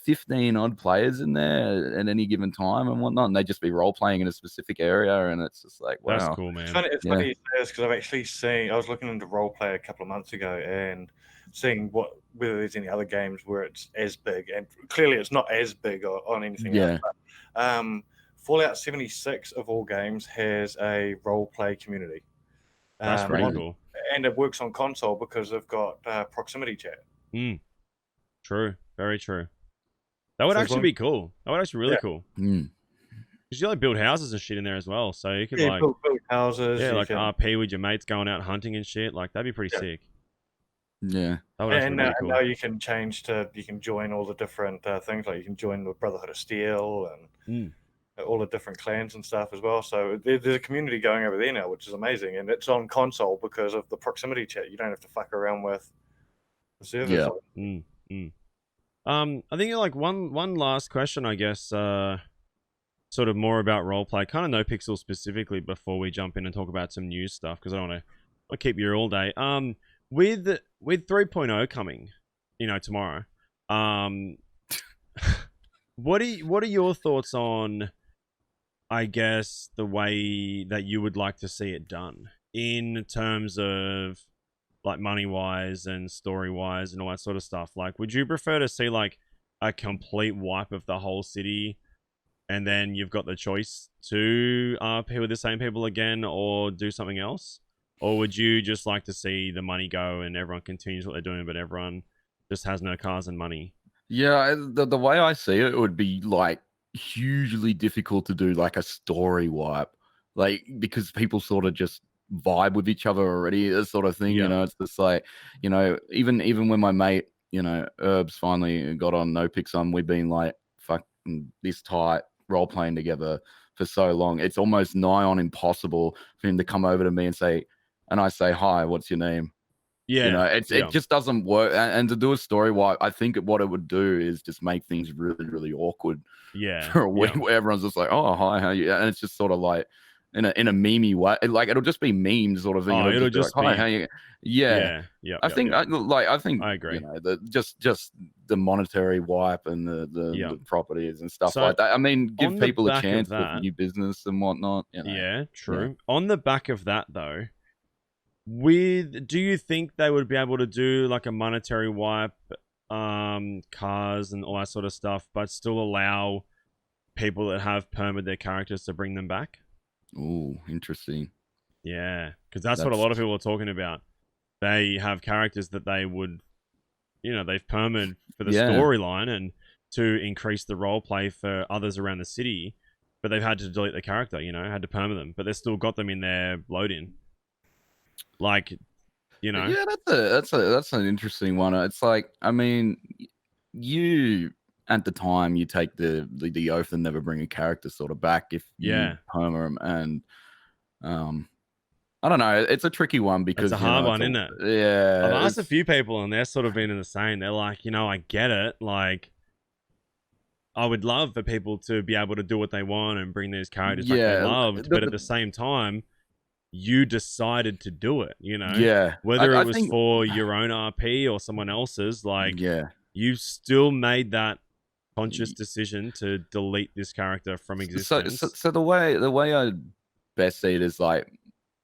15 odd players in there at any given time and whatnot, and they'd just be role playing in a specific area, and it's just like, wow, that's cool, man. It's funny you say this because I've actually seen. I was looking into role play a couple of months ago and seeing whether there's any other games where it's as big, and clearly it's not as big on anything else. But, Fallout 76 of all games has a role play community. That's pretty cool, and it works on console because they've got proximity chat. True, very true. That would actually be cool. That would actually be really cool. Because you like build houses and shit in there as well, so you could like build houses. Yeah, like RP with your mates going out hunting and shit. Like that'd be pretty sick. Yeah. And really cool. Now you can you can join all the different things. Like you can join the Brotherhood of Steel and all the different clans and stuff as well. So there's a community going over there now, which is amazing. And it's on console because of the proximity chat. You don't have to fuck around with the servers. I think like one last question, I guess, sort of more about roleplay. Kind of NoPixel specifically before we jump in and talk about some news stuff, because I don't want to keep you here all day. With 3.0 coming, tomorrow. What are your thoughts on, I guess, the way that you would like to see it done in terms of like money wise and story wise and all that sort of stuff? Like, would you prefer to see like a complete wipe of the whole city, and then you've got the choice to play with the same people again or do something else? Or would you just like to see the money go and everyone continues what they're doing, but everyone just has no cars and money? Yeah, the way I see it, it would be like hugely difficult to do like a story wipe, like because people sort of just vibe with each other already, this sort of thing. You Yeah. know, it's just like, you know, even when my mate, you know, Herbs finally got on No Pics On, we've been like fucking this tight role playing together for so long. It's almost nigh on impossible for him to come over to me and say, and I say, "Hi, what's your name?" Yeah. You know, it yeah. just doesn't work. And to do a story wipe, I think what it would do is just make things really, really awkward Yeah. for a week yeah. where everyone's just like, "Oh, hi, how you?" And it's just sort of like in a memey way. Like it'll just be memes sort of thing. Oh, it'll be just like, "Hi, be how you?" Yeah. Yeah. I think I think I agree. you know, just the monetary wipe and the properties and stuff So, like that. I mean, give on the people a back of chance with that- new business and whatnot. You know. Yeah, true. On the back of that, though, do you think they would be able to do like a monetary wipe, cars and all that sort of stuff, but still allow people that have permed their characters to bring them back? Ooh, interesting. Yeah, because that's what a lot of people are talking about. They have characters that they would, you know, they've permed for the storyline and to increase the role play for others around the city, but they've had to delete the character, you know, had to perm them, but they've still got them in their load-in. Like, you know. Yeah, that's an interesting one. It's like, I mean, you at the time you take the oath and never bring a character sort of back if you perma them, and I don't know. It's a tricky one because it's a hard one, isn't it? Yeah, I've asked a few people and they're sort of been in the same. They're like, you know, I get it. Like, I would love for people to be able to do what they want and bring these characters back they loved, but at the same time, you decided to do it, you know? Yeah. Whether it was for your own RP or someone else's, like, you still made that conscious decision to delete this character from existence. So the way I best see it is like,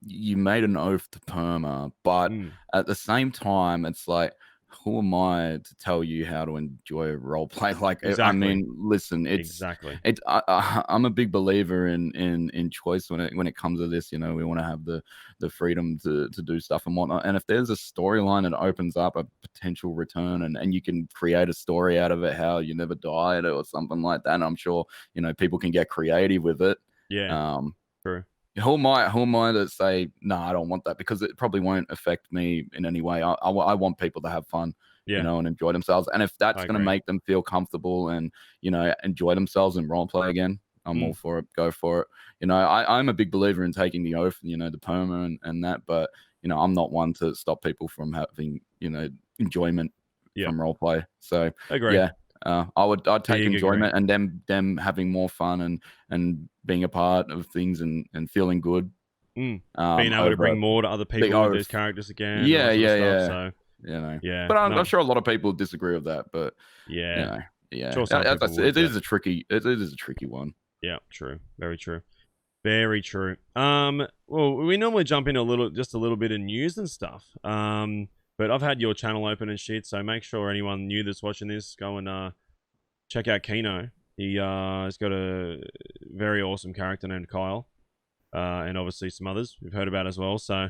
you made an oath to perma, but at the same time, it's like, who am I to tell you how to enjoy role play? Like, I mean, listen, it's I'm a big believer in choice when it comes to this. You know, we want to have the freedom to do stuff and whatnot. And if there's a storyline that opens up a potential return, and you can create a story out of it, how you never died or something like that, and I'm sure, you know, people can get creative with it. Yeah. True. Who am I to say, no, I don't want that, because it probably won't affect me in any way. I want people to have fun, you know, and enjoy themselves. And if that's going to make them feel comfortable and, you know, enjoy themselves and role play again, I'm all for it. Go for it. You know, I'm a big believer in taking the oath, you know, the perma and that, but, you know, I'm not one to stop people from having, you know, enjoyment from role play. So, yeah. I'd take enjoyment and them having more fun and being a part of things and feeling good. Being able to bring more to other people with those characters again. Yeah. So, you know, but I'm sure a lot of people disagree with that. But you know, sure, it is a tricky one. Yeah, true. Very true. Very true. Well, we normally jump in a little bit of news and stuff. But I've had your channel open and shit, so make sure anyone new that's watching this, go and check out Kino. He's got a very awesome character named Kyle, and obviously some others we've heard about as well. So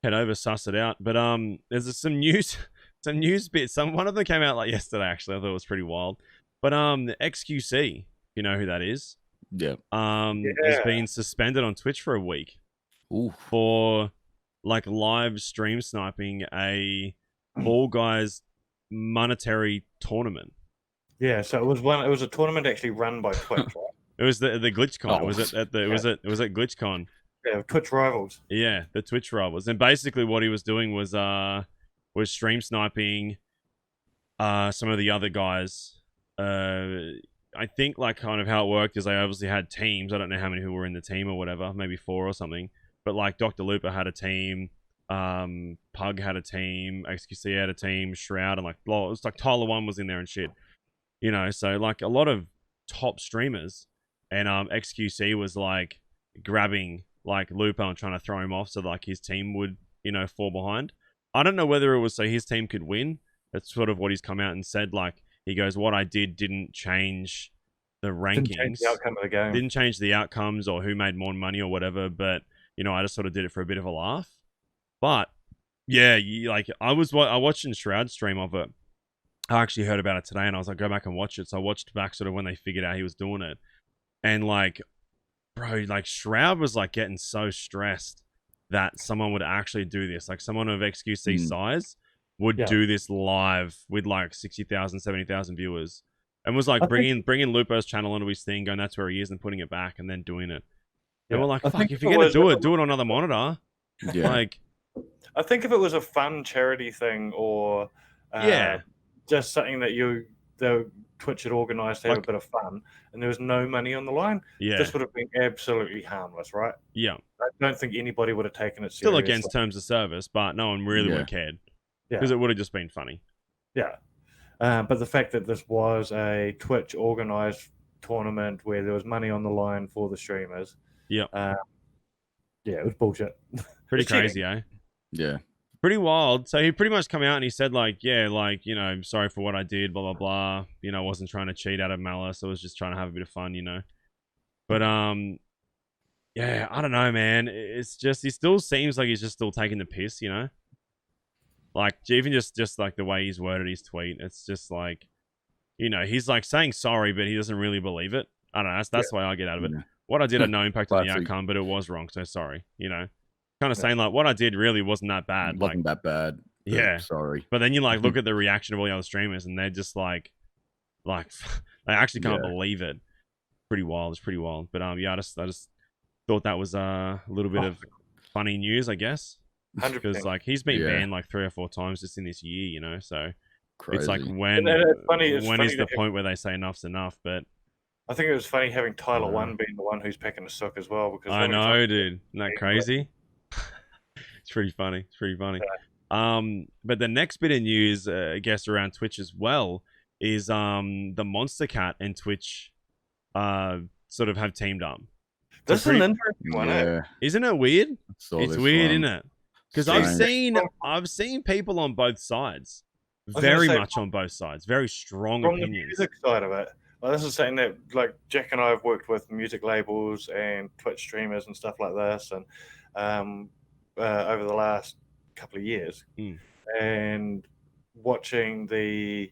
head over, suss it out. But there's some news, bits. One of them came out like yesterday. Actually, I thought it was pretty wild. But XQC, you know who that is? Yeah. Has been suspended on Twitch for a week. Ooh. For like live stream sniping a Fall Guys monetary tournament. Yeah, so it was a tournament actually run by Twitch, right? It was the GlitchCon. Was it at GlitchCon? Yeah, Twitch Rivals. Yeah, the Twitch Rivals. And basically what he was doing was stream sniping some of the other guys. I think like kind of how it worked is they obviously had teams. I don't know how many who were in the team or whatever, maybe 4 or something. But like Dr. Looper had a team, Pug had a team, XQC had a team, Shroud, and like it was like Tyler 1 was in there and shit. You know, so like a lot of top streamers, and XQC was like grabbing like Lupo and trying to throw him off so like his team would, you know, fall behind. I don't know whether it was so his team could win. That's sort of what he's come out and said. Like, he goes, what I did didn't change the rankings. Didn't change the outcome of the game. Didn't change the outcomes or who made more money or whatever. But, you know, I just sort of did it for a bit of a laugh. But, yeah, I watched Shroud's stream of it. I actually heard about it today and I was like, go back and watch it. So I watched back sort of when they figured out he was doing it. And, like, bro, like, Shroud was, like, getting so stressed that someone would actually do this. Like, someone of XQC size would do this live with like 60,000, 70,000 viewers, and was like bringing Lupo's channel onto his thing, going that's where he is, and putting it back, and then doing it. Yeah. And we're like, fuck, if you're gonna do it on another monitor. Yeah. Like, I think if it was a fun charity thing or just something that the Twitch had organised to have a bit of fun, and there was no money on the line, this would have been absolutely harmless, right? Yeah. I don't think anybody would have taken it seriously. Still against terms of service, but no one really would have cared. Because it would have just been funny. Yeah. But the fact that this was a Twitch organised tournament where there was money on the line for the streamers. Yeah. It was bullshit. Pretty crazy, eh? Yeah. Pretty wild. So he pretty much come out and he said like, yeah, like, you know, sorry for what I did, blah, blah, blah. You know, I wasn't trying to cheat out of malice. I was just trying to have a bit of fun, you know. But, yeah, I don't know, man. It's just, he still seems like he's just still taking the piss, you know. Like, even just like the way he's worded his tweet, it's just like, you know, he's like saying sorry, but he doesn't really believe it. I don't know. That's the way I get out of it. Yeah. What I did had no impact on the outcome, but it was wrong, so sorry. You know, kind of saying like, what I did really wasn't that bad. It wasn't that bad. Yeah. Sorry. But then you like look at the reaction of all the other streamers, and they're just like they actually can't believe it. Pretty wild. It's pretty wild. But I just thought that was a little bit of funny news, I guess. 100%. Because like he's been banned like 3 or 4 times just in this year, you know. So it's like when is the point where they say enough's enough? But I think it was funny having Tyler One being the one who's picking the sook as well. Because I know, dude, isn't that crazy? It's pretty funny. It's pretty funny. Yeah. But the next bit of news, I guess, around Twitch as well is the Monster Cat and Twitch sort of have teamed up. This is an interesting one, isn't it weird? It's weird, isn't it? Because I've seen people on both sides, very much on both sides, very strong opinions. From the music side of it, well, this is something that like Jack and I have worked with music labels and Twitch streamers and stuff like this, and over the last couple of years, and watching the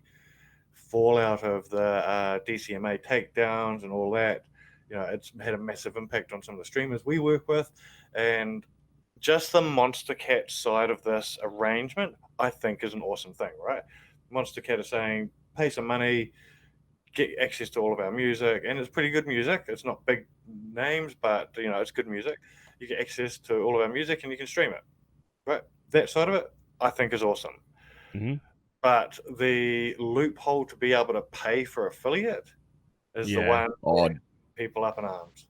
fallout of the DCMA takedowns and all that, you know, it's had a massive impact on some of the streamers we work with, and just the Monster Cat side of this arrangement, I think, is an awesome thing, right? Monster Cat is saying, pay some money, get access to all of our music, and it's pretty good music. It's not big names, but, you know, it's good music. You get access to all of our music, and you can stream it, right? That side of it, I think, is awesome. Mm-hmm. But the loophole to be able to pay for affiliate is the one that people up in arms.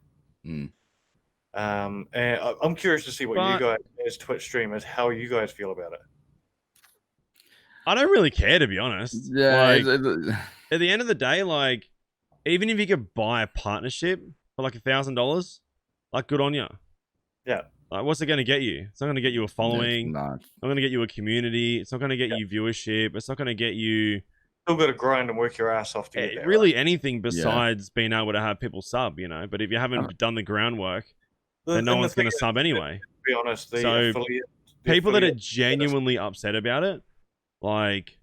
And I'm curious to see what you guys, as Twitch streamers, how you guys feel about it. I don't really care, to be honest. Yeah. Like, at the end of the day, like, even if you could buy a partnership for like $1,000, like, good on you. Yeah. Like, what's it going to get you? It's not going to get you a following. It's not going to get you a community. It's not going to get you viewership. It's not going to get you. Still got to grind and work your ass off to get there, really anything besides being able to have people sub, you know. But if you haven't done the groundwork, then no one's going to sub anyway. To be honest, people that are genuinely upset about it, like,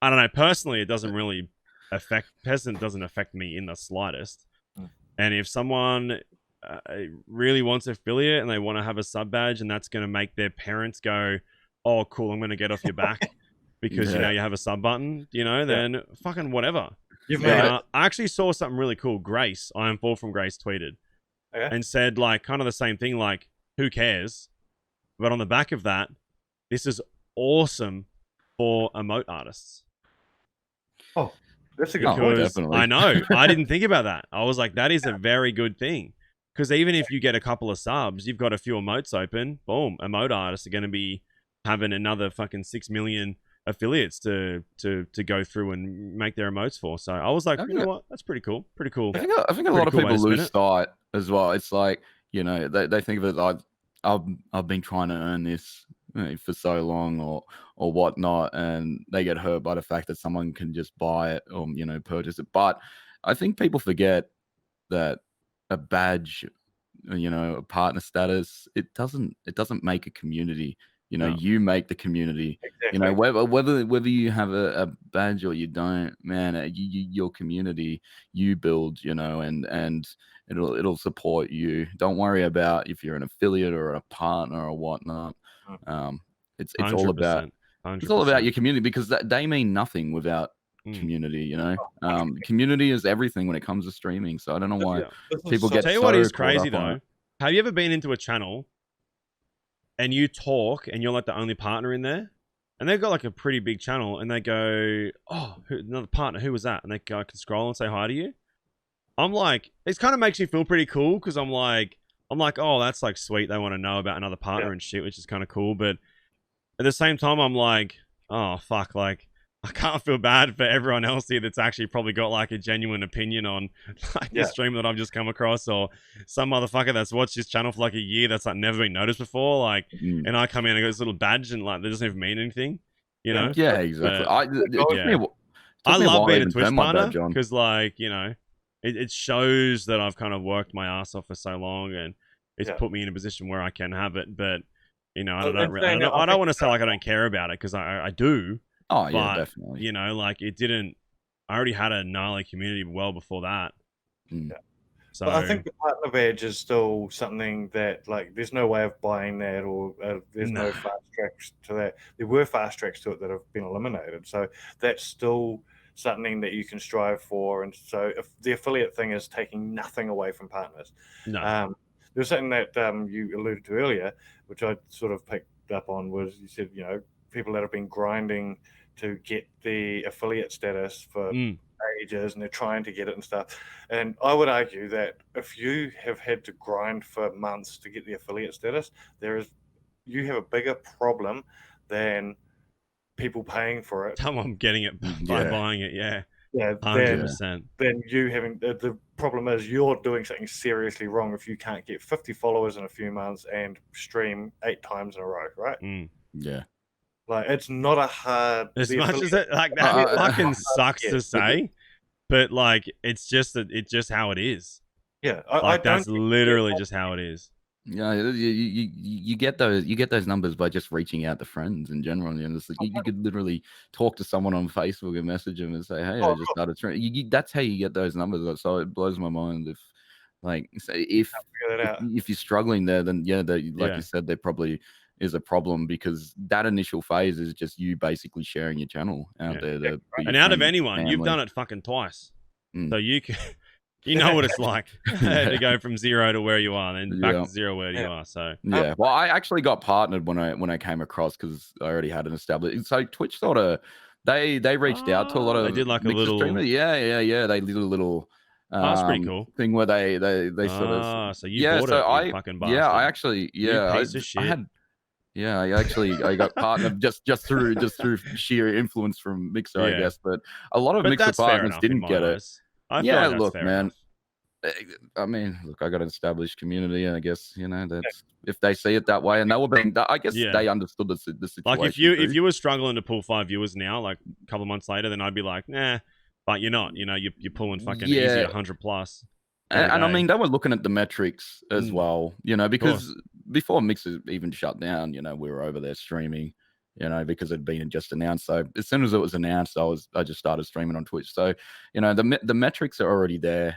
I don't know, personally, it doesn't affect me in the slightest. And if someone really wants affiliate and they want to have a sub badge and that's going to make their parents go, oh, cool, I'm going to get off your back because, you know, you have a sub button, you know, then fucking whatever. I actually saw something really cool. Grace, I am Fall from Grace, tweeted. And said, like, kind of the same thing, like, who cares? But on the back of that, this is awesome for emote artists. Oh, that's a good point. Definitely. I know. I didn't think about that. I was like, that is a very good thing. Because even if you get a couple of subs, you've got a few emotes open, boom, emote artists are going to be having another fucking 6 million affiliates to go through and make their emotes for. So I was like, you know what, that's pretty cool. Pretty cool. I think a lot of people lose sight as well. It's like, you know, they think of it like I've been trying to earn this for so long or whatnot, and they get hurt by the fact that someone can just buy it or, you know, purchase it. But I think people forget that a badge, you know, a partner status, it doesn't make a community. You know, you make the community. Exactly. You know, whether you have a badge or you don't, man, your community you build, you know, and it'll support you. Don't worry about if you're an affiliate or a partner or whatnot. It's all about 100%. It's all about your community, because they mean nothing without community, you know. Community is everything when it comes to streaming. So I don't know why people get. Tell you what is crazy though. Have you ever been into a channel and you talk and you're like the only partner in there, and they've got like a pretty big channel, and they go, oh, another partner, who was that? And they go, I can scroll and say hi to you. I'm like, it kind of makes me feel pretty cool, because I'm like, oh, that's like sweet. They want to know about another partner and shit, which is kind of cool. But at the same time, I'm like, oh fuck, like I can't feel bad for everyone else here that's actually probably got like a genuine opinion on like the stream that I've just come across, or some motherfucker that's watched this channel for like a year that's like never been noticed before, like, and I come in and I got this little badge and like that doesn't even mean anything, you know? Yeah, exactly. But, I love being a Twitch partner because, like, you know, it shows that I've kind of worked my ass off for so long, and it's put me in a position where I can have it. But you know, I don't want to say like I don't care about it, because I do. Oh yeah, definitely. You know, like it didn't. I already had a gnarly community well before that. Yeah. So but I think the partner badge is still something that, like, there's no way of buying that, or there's no fast tracks to that. There were fast tracks to it that have been eliminated. So that's still something that you can strive for. And so if the affiliate thing is taking nothing away from partners. No. There was something that you alluded to earlier, which I sort of picked up on, was you said, you know, people that have been grinding to get the affiliate status for ages, and they're trying to get it and stuff. And I would argue that if you have had to grind for months to get the affiliate status, you have a bigger problem than people paying for it. Someone getting it by buying it, yeah, 100%. Then you having the problem is you're doing something seriously wrong if you can't get 50 followers in a few months and stream 8 times in a row, right? Yeah. Like, it's not a hard. As much as it like that fucking sucks to say, but like it's just how it is. Yeah, like that's literally just how it is. Yeah, you get those numbers by just reaching out to friends in general. You know, it's like you could literally talk to someone on Facebook and message them and say, "Hey, I just started streaming." That's how you get those numbers. So it blows my mind if you're struggling there, then you said, there probably is a problem, because that initial phase is just you basically sharing your channel out there. And out of anyone, you've done it fucking twice, so you can. You know what it's like to go from 0 to where you are, and then back to 0 where you are. So well, I actually got partnered when I came across, because I already had an established. So Twitch sort of they reached out to a lot of. They did like a little streamers. Yeah. They did a little. That's pretty cool thing where they sort of. So you bought it, you fucking bastard. I actually piece of shit. I got partnered just through sheer influence from Mixer, I guess. But a lot of Mixer partners didn't get it. Look, man. I mean, look, I got an established community, and I guess, you know, that's if they see it that way, and they were being, I guess they understood the situation. Like if you were struggling to pull 5 viewers now, like a couple of months later, then I'd be like, nah, but you're not. You know, you're pulling fucking easy 100 plus. And I mean, they were looking at the metrics as well, you know, because before Mixer even shut down, you know, we were over there streaming, you know, because it'd been just announced. So as soon as it was announced, I just started streaming on Twitch. So, you know, the metrics are already there,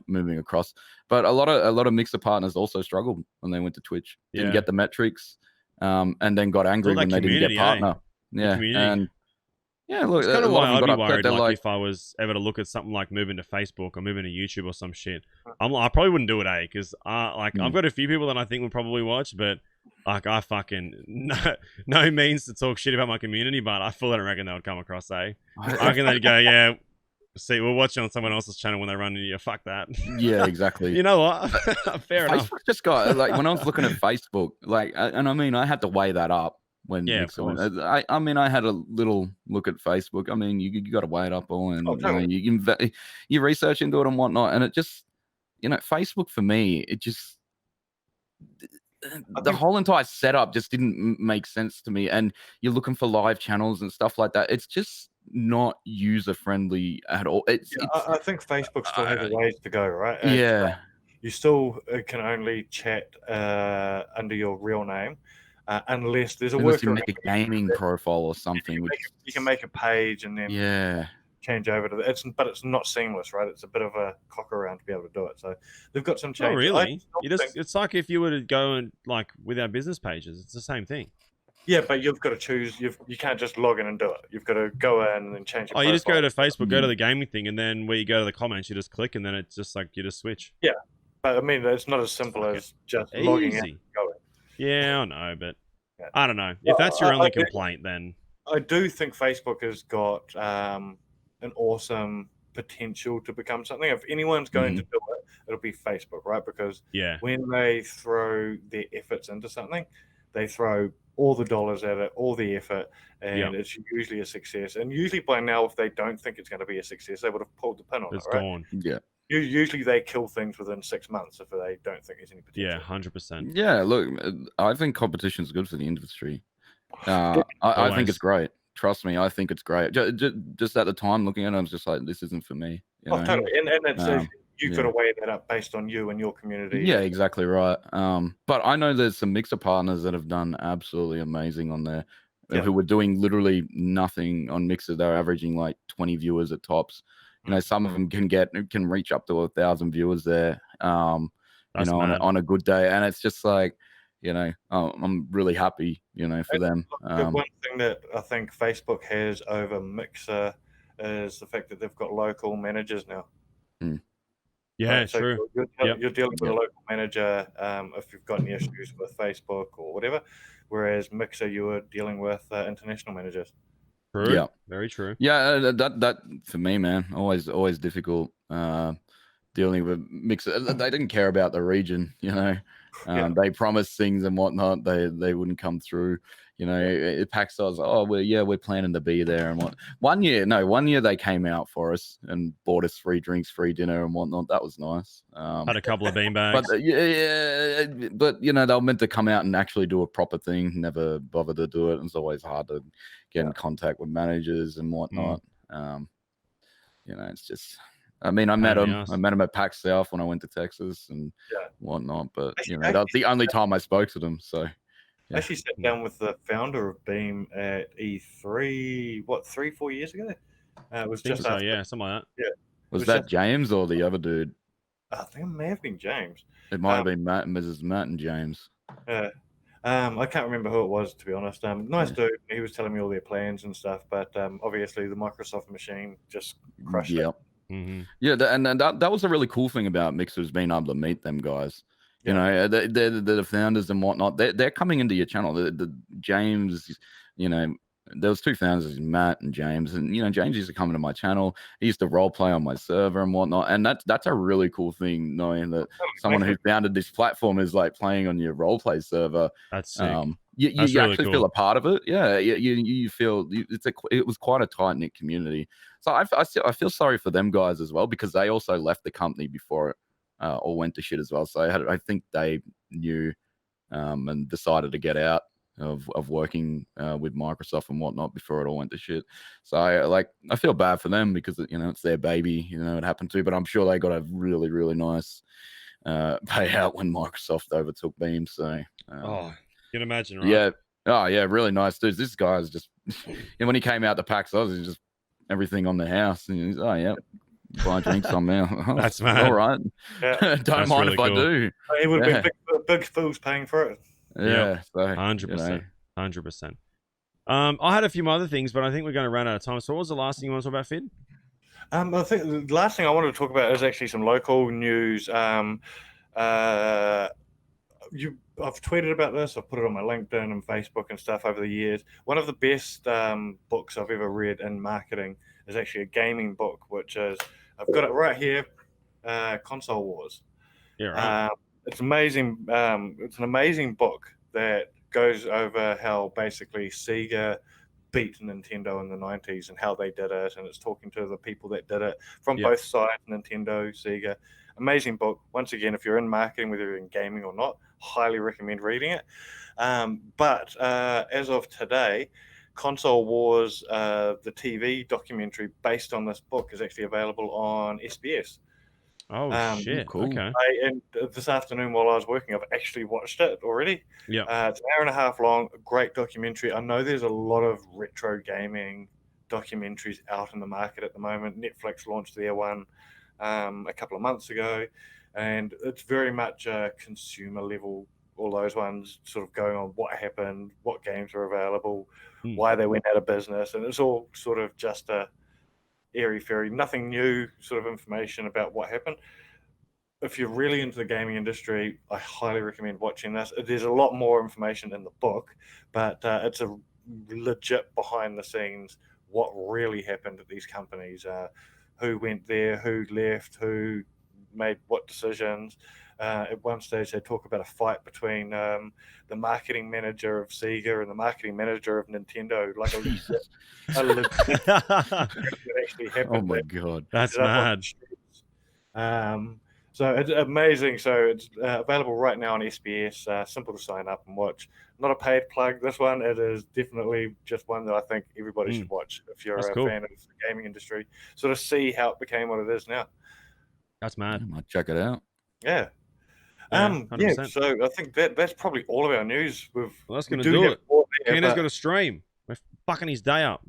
moving across. But a lot of Mixer partners also struggled when they went to Twitch, didn't get the metrics, and then got angry when they didn't get partner. And yeah, look, it's kind of why I'd be worried. Like if I was ever to look at something like moving to Facebook or moving to YouTube or some shit, I probably wouldn't do it, because I've got a few people that I think would probably watch, but like I fucking no means to talk shit about my community, but I fully don't reckon they would come across. I reckon they'd go, see, we're watching on someone else's channel when they run into you. Fuck that. Yeah, exactly. You know what? Fair enough. Facebook just got, like, when I was looking at Facebook, like, and I mean, I had to weigh that up, when Yeah, of Mixer went. course. I mean, I had a little look at Facebook. I mean, you got to weigh it up all, and totally. you research into it and whatnot, and it just, Facebook for me, it just the whole entire setup just didn't make sense to me. And you're looking for live channels and stuff like that. It's just not user friendly at all. I think Facebook still has a ways to go, right? Yeah. You still can only chat under your real name, unless there's a unless you workaround. make a gaming profile or something. You can make a page and then change over to it. But it's not seamless, right? It's a bit of a cock around to be able to do it. So they've got some changes. Not really. It's like if you were to go and like with our business pages, it's the same thing. Yeah, but you've got to choose. You can't just log in and do it. You've got to go in and then change your profile. You just go to Facebook, go to the gaming thing, and then where you go to the comments, you just click, and then it's just like you just switch. Yeah, but I mean, it's not as simple as just logging in and going. Yeah, I know, but I don't know. If that's your only complaint, then I do think Facebook has got an awesome potential to become something. If anyone's going to do it, it'll be Facebook, right? Because when they throw their efforts into something, they throw all the dollars at it, all the effort, and it's usually a success. And usually by now, if they don't think it's going to be a success, they would have pulled the pin on it, right? Gone. Yeah. Usually they kill things within 6 months if they don't think there's any potential. Yeah, 100%. Yeah, look, I think competition is good for the industry. I think it's great. Trust me, I think it's great. Just at the time looking at it, I was just like, this isn't for me. Totally. And it's you've got to weigh that up based on you and your community. Yeah, exactly right. But I know there's some Mixer partners that have done absolutely amazing on there, who were doing literally nothing on Mixer. They're averaging like 20 viewers at tops. Some of them can reach up to 1,000 viewers there. On a good day, and it's just like, I'm really happy, for them. The one thing that I think Facebook has over Mixer is the fact that they've got local managers now. Yeah, so true. You're dealing with a local manager if you've got any issues with Facebook or whatever, whereas Mixer you were dealing with international managers. True. Yeah, very true. Yeah, that for me, man, always difficult dealing with Mixer. They didn't care about the region, They promised things and whatnot. They wouldn't come through. Paxos, we're planning to be there and what. One year they came out for us and bought us free drinks, free dinner and whatnot. That was nice. Had a couple of beanbags. But they were meant to come out and actually do a proper thing. Never bothered to do it. It's always hard to get in contact with managers and whatnot. It's just. I mean, I met him at PAX South when I went to Texas and whatnot. But that was the only time I spoke to them. So. I actually sat down with the founder of Beam at E3, 3-4 years ago? It was just something like that. Yeah. Was that James or the other dude? I think it may have been James. It might have been Matt and James. I can't remember who it was, to be honest. Nice dude. He was telling me all their plans and stuff, but obviously the Microsoft machine just crushed it. Mm-hmm. Yeah, and that was a really cool thing about Mixers, being able to meet them guys. They're the founders and whatnot. They're coming into your channel. The James, there was two founders, Matt and James, and James used to come into my channel. He used to role play on my server and whatnot, and that's a really cool thing, knowing that someone who founded this platform is like playing on your role play server. That's sick. You really actually feel a part of it. Yeah, you feel it was quite a tight knit community. So I feel sorry for them guys as well, because they also left the company before it all went to shit as well. So I think they knew and decided to get out of working with Microsoft and whatnot before it all went to shit. So I feel bad for them, because it's their baby, it happened to, but I'm sure they got a really, really nice payout when Microsoft overtook Beam. So you can imagine, right? Yeah. Oh yeah, really nice dudes. This guy's just when he came out to PAX, I was just everything on the house, and he's buy drinks on me. That's mad. All right. Yeah. Don't mind if I do. It would be big fools paying for it. Yeah. So 100%. 100%. I had a few other things, but I think we're going to run out of time. So what was the last thing you want to talk about, Fid? I think the last thing I wanted to talk about is actually some local news. I've tweeted about this. I've put it on my LinkedIn and Facebook and stuff over the years. One of the best books I've ever read in marketing is actually a gaming book, which is, I've got it right here, Console Wars. Yeah, right. It's amazing. It's an amazing book that goes over how basically Sega beat Nintendo in the 90s and how they did it, and it's talking to the people that did it from both sides, Nintendo, Sega. Amazing book. Once again, if you're in marketing, whether you're in gaming or not, highly recommend reading it. But as of today, Console Wars, the TV documentary based on this book, is actually available on SBS. Oh, shit. Cool. Okay. And this afternoon while I was working, I've actually watched it already. Yeah. It's an hour and a half long, great documentary. I know there's a lot of retro gaming documentaries out in the market at the moment. Netflix launched their one a couple of months ago, and it's very much a consumer level. All those ones sort of going on what happened, what games are available, why they went out of business, and it's all sort of just a airy-fairy, nothing new sort of information about what happened. If you're really into the gaming industry, I highly recommend watching this. There's a lot more information in the book, but it's a legit behind the scenes what really happened at these companies, who went there, who left, who made what decisions. At one stage, they talk about a fight between the marketing manager of Sega and the marketing manager of Nintendo, like a legit that actually happened. Oh my god, that's mad. So it's amazing. So it's available right now on SBS. Simple to sign up and watch. Not a paid plug, this one. It is definitely just one that I think everybody should watch if you're a fan of the gaming industry. Sort of see how it became what it is now. That's mad. I might check it out. Yeah. Yeah, so I think that's probably all of our news. Well, that's going to do it. Keenan's got to stream. We're fucking his day up.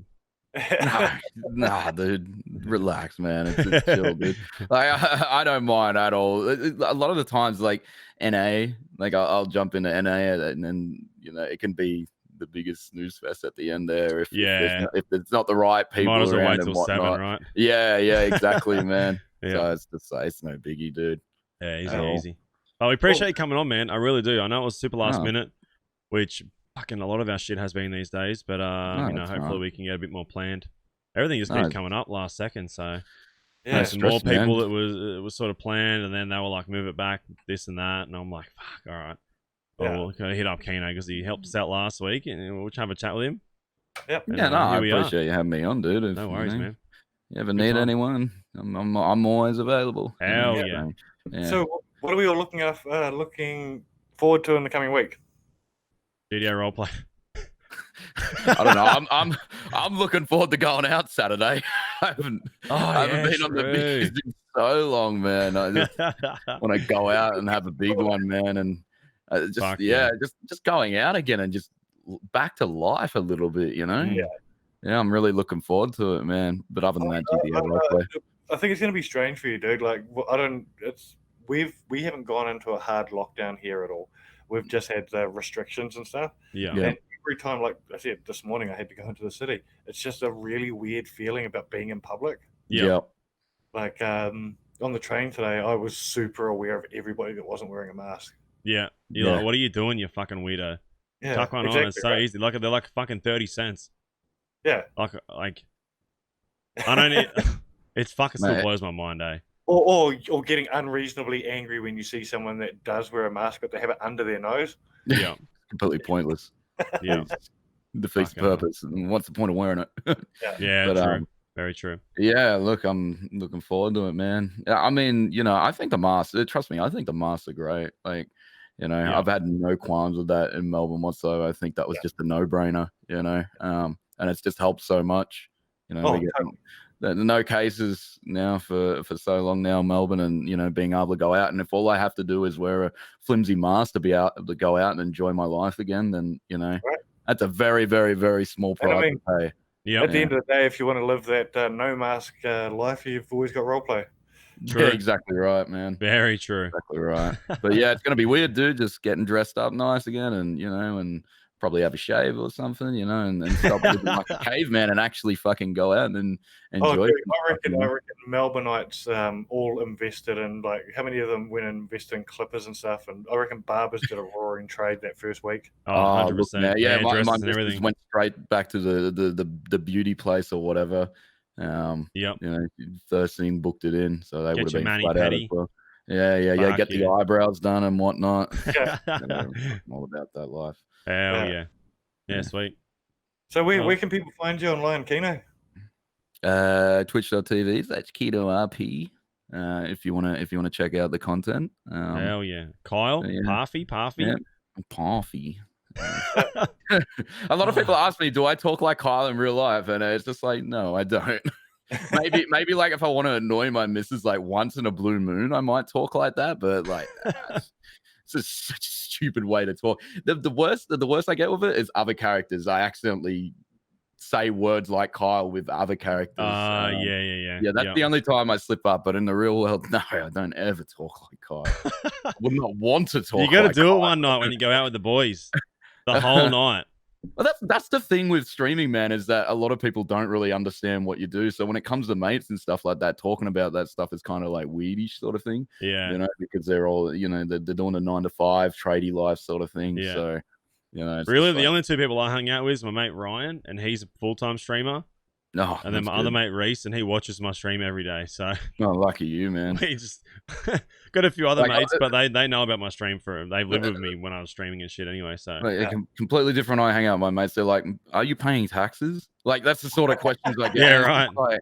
Nah, dude, relax, man. It's chill, dude. Like I don't mind at all. A lot of the times, like NA, like I'll jump into NA, and then it can be the biggest snooze fest at the end there. If it's not the right people, might as well around wait till and 7, right? Yeah, exactly, man. So it's just it's no biggie, dude. Yeah, easy. Oh, we appreciate you coming on, man. I really do. I know it was super last minute, which fucking a lot of our shit has been these days, but hopefully we can get a bit more planned. Everything just keeps coming up last second, so some more people that was sort of planned, and then they were like, move it back, this and that, and I'm like, fuck, all right. Well, we're gonna hit up Keno because he helped us out last week, and we'll have a chat with him. Yep. I appreciate you having me on, dude. No worries, man. You ever need anyone? I'm always available. Hell yeah. So, what are we all looking forward to in the coming week? GTA roleplay. I don't know. I'm looking forward to going out Saturday. I haven't been on the beach in so long, man. I just want to go out and have a big one, man, and just going out again and just back to life a little bit, Yeah, I'm really looking forward to it, man. But other than that, GTA roleplay. I think it's going to be strange for you, dude. Like, we haven't gone into a hard lockdown here at all. We've just had restrictions and stuff. Yeah. And every time, like I said this morning, I had to go into the city. It's just a really weird feeling about being in public. Yeah. Like on the train today, I was super aware of everybody that wasn't wearing a mask. Yeah. You're like, what are you doing, you fucking weirdo? Yeah. Tuck one on. It's so easy. Like they're like fucking 30 cents. Yeah. Like I don't need. It's fucking still blows my mind, eh? Or getting unreasonably angry when you see someone that does wear a mask, but they have it under their nose. Yeah. Completely pointless. Yeah. Defeats the purpose. And what's the point of wearing it? Yeah, true. Very true. Yeah, look, I'm looking forward to it, man. I mean, I think the masks, trust me, I think the masks are great. Like, I've had no qualms with that in Melbourne whatsoever. I think that was just a no-brainer, and it's just helped so much. There's no cases now for so long now in Melbourne, and being able to go out, and if all I have to do is wear a flimsy mask to be able to go out and enjoy my life again, then that's a very, very, very small price to pay. Yeah. At the end of the day, if you want to live that no mask life, you've always got roleplay. True. Yeah, exactly right, man. Very true. Exactly right. But yeah, it's gonna be weird, dude. Just getting dressed up nice again, and and probably have a shave or something, and stop living like a caveman and actually fucking go out and enjoy it. I reckon Melbourneites all invested in, like, how many of them went and invested in clippers and stuff, and I reckon barbers did a roaring trade that first week. 100%. Yeah, my everything went straight back to the beauty place or whatever. First thing booked it in, so they would have been flat out as well. Yeah. Get the eyebrows done and whatnot. Yeah. I'm all about that life. Hell yeah. Yeah, sweet. So where can people find you online, Kino? Twitch.tv. That's Kino RP. If you wanna check out the content. Hell yeah. Kyle, Parfy. Yeah. Parfy. A lot of people ask me, do I talk like Kyle in real life? And it's just like, no, I don't. maybe like if I want to annoy my missus like once in a blue moon, I might talk like that. But like, it's just such a stupid way to talk. The worst I get with it is other characters. I accidentally say words like Kyle with other characters. Yeah, that's the only time I slip up. But in the real world, no, I don't ever talk like Kyle. I would not want to talk. You got to do it one night when you go out with the boys. The whole night. Well, that's the thing with streaming, man, is that a lot of people don't really understand what you do. So when it comes to mates and stuff like that, talking about that stuff is kind of like weirdish sort of thing. Yeah. You know, because they're all, you know, they're doing a 9-to-5 tradie life sort of thing. Yeah. So, you know, really, the only two people I hung out with is my mate Ryan, and he's a full-time streamer. Oh, and then my other mate Reese, and he watches my stream every day. So, lucky you, man. We just got a few other mates, but they know about my stream they've lived with me when I was streaming and shit anyway. So, completely different. I hang out with my mates. They're like, "Are you paying taxes?" Like that's the sort of questions I get. Yeah, right. Like,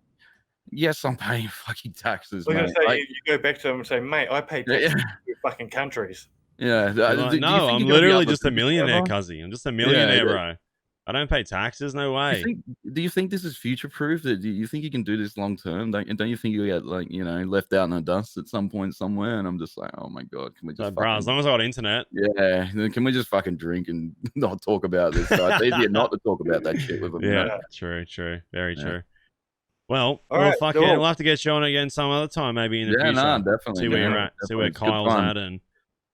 yes, I'm paying fucking taxes. I was gonna say, you go back to them and say, "Mate, I pay taxes in your fucking countries." Yeah. Like, no, I'm literally just a millionaire, cuzzy. I'm just a millionaire, bro. I don't pay taxes. No way. Do you think this is future proof? Do you think you can do this long term? Don't you think you get like, you know, left out in the dust at some point somewhere? And I'm just like, oh my god, can we just? Bro, as long as I got internet. Yeah, can we just fucking drink and not talk about this? So it's easier not to talk about that shit with them. Yeah, true, very true. Well, we'll have to get you on again some other time, maybe in the future. No, definitely. See where you're at. See where Kyle's at and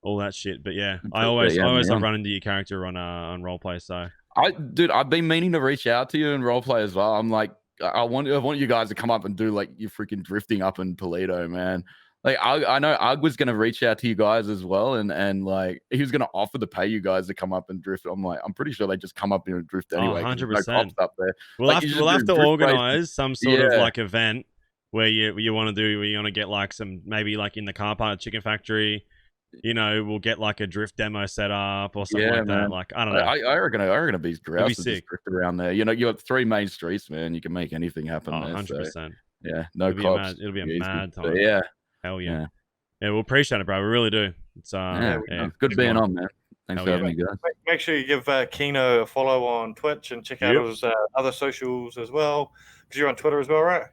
all that shit. But yeah, I always love running into your character on roleplay. So. I've been meaning to reach out to you in roleplay as well. I'm like, I want you guys to come up and do like your freaking drifting up in Toledo, man. Like I know Ugg was gonna reach out to you guys as well, and like he was gonna offer to pay you guys to come up and drift. I'm like, I'm pretty sure they just come up here and drift anyway. 100%. No cops up there. We'll have to organize some sort of like event where you want to do, where you want to get like some, maybe like in the car park Chicken Factory. You know, we'll get like a drift demo set up or something like that. Like, I don't know. I reckon it'd be grouse to just drift around there. You know, you have 3 main streets, man. You can make anything happen. 100%. So, yeah, no cops. It'll be a mad time. But yeah. Hell yeah. Yeah, we'll appreciate it, bro. We really do. It's good being on, man. Thanks for having me, guys. Make sure you give Kino a follow on Twitch and check out his other socials as well. Because you're on Twitter as well, right?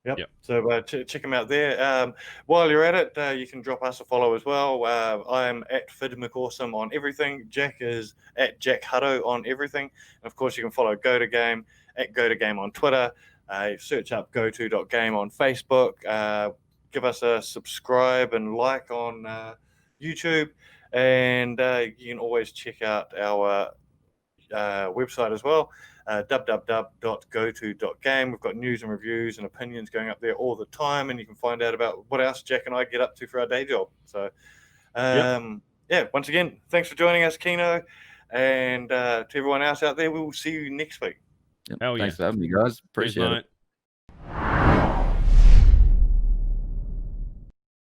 Yep. So check him out there. While you're at it, you can drop us a follow as well. I am at FidMcAwesome on everything. Jack is at Jack Hutto on everything. And of course, you can follow Goto.game at Goto.game on Twitter. Search up goto.game on Facebook. Give us a subscribe and like on YouTube. And you can always check out our website as well. www.goto.game. We've got news and reviews and opinions going up there all the time, and you can find out about what else Jack and I get up to for our day job. So, once again, thanks for joining us, Kino, and to everyone else out there, we will see you next week. Thanks for having me, guys. Appreciate it.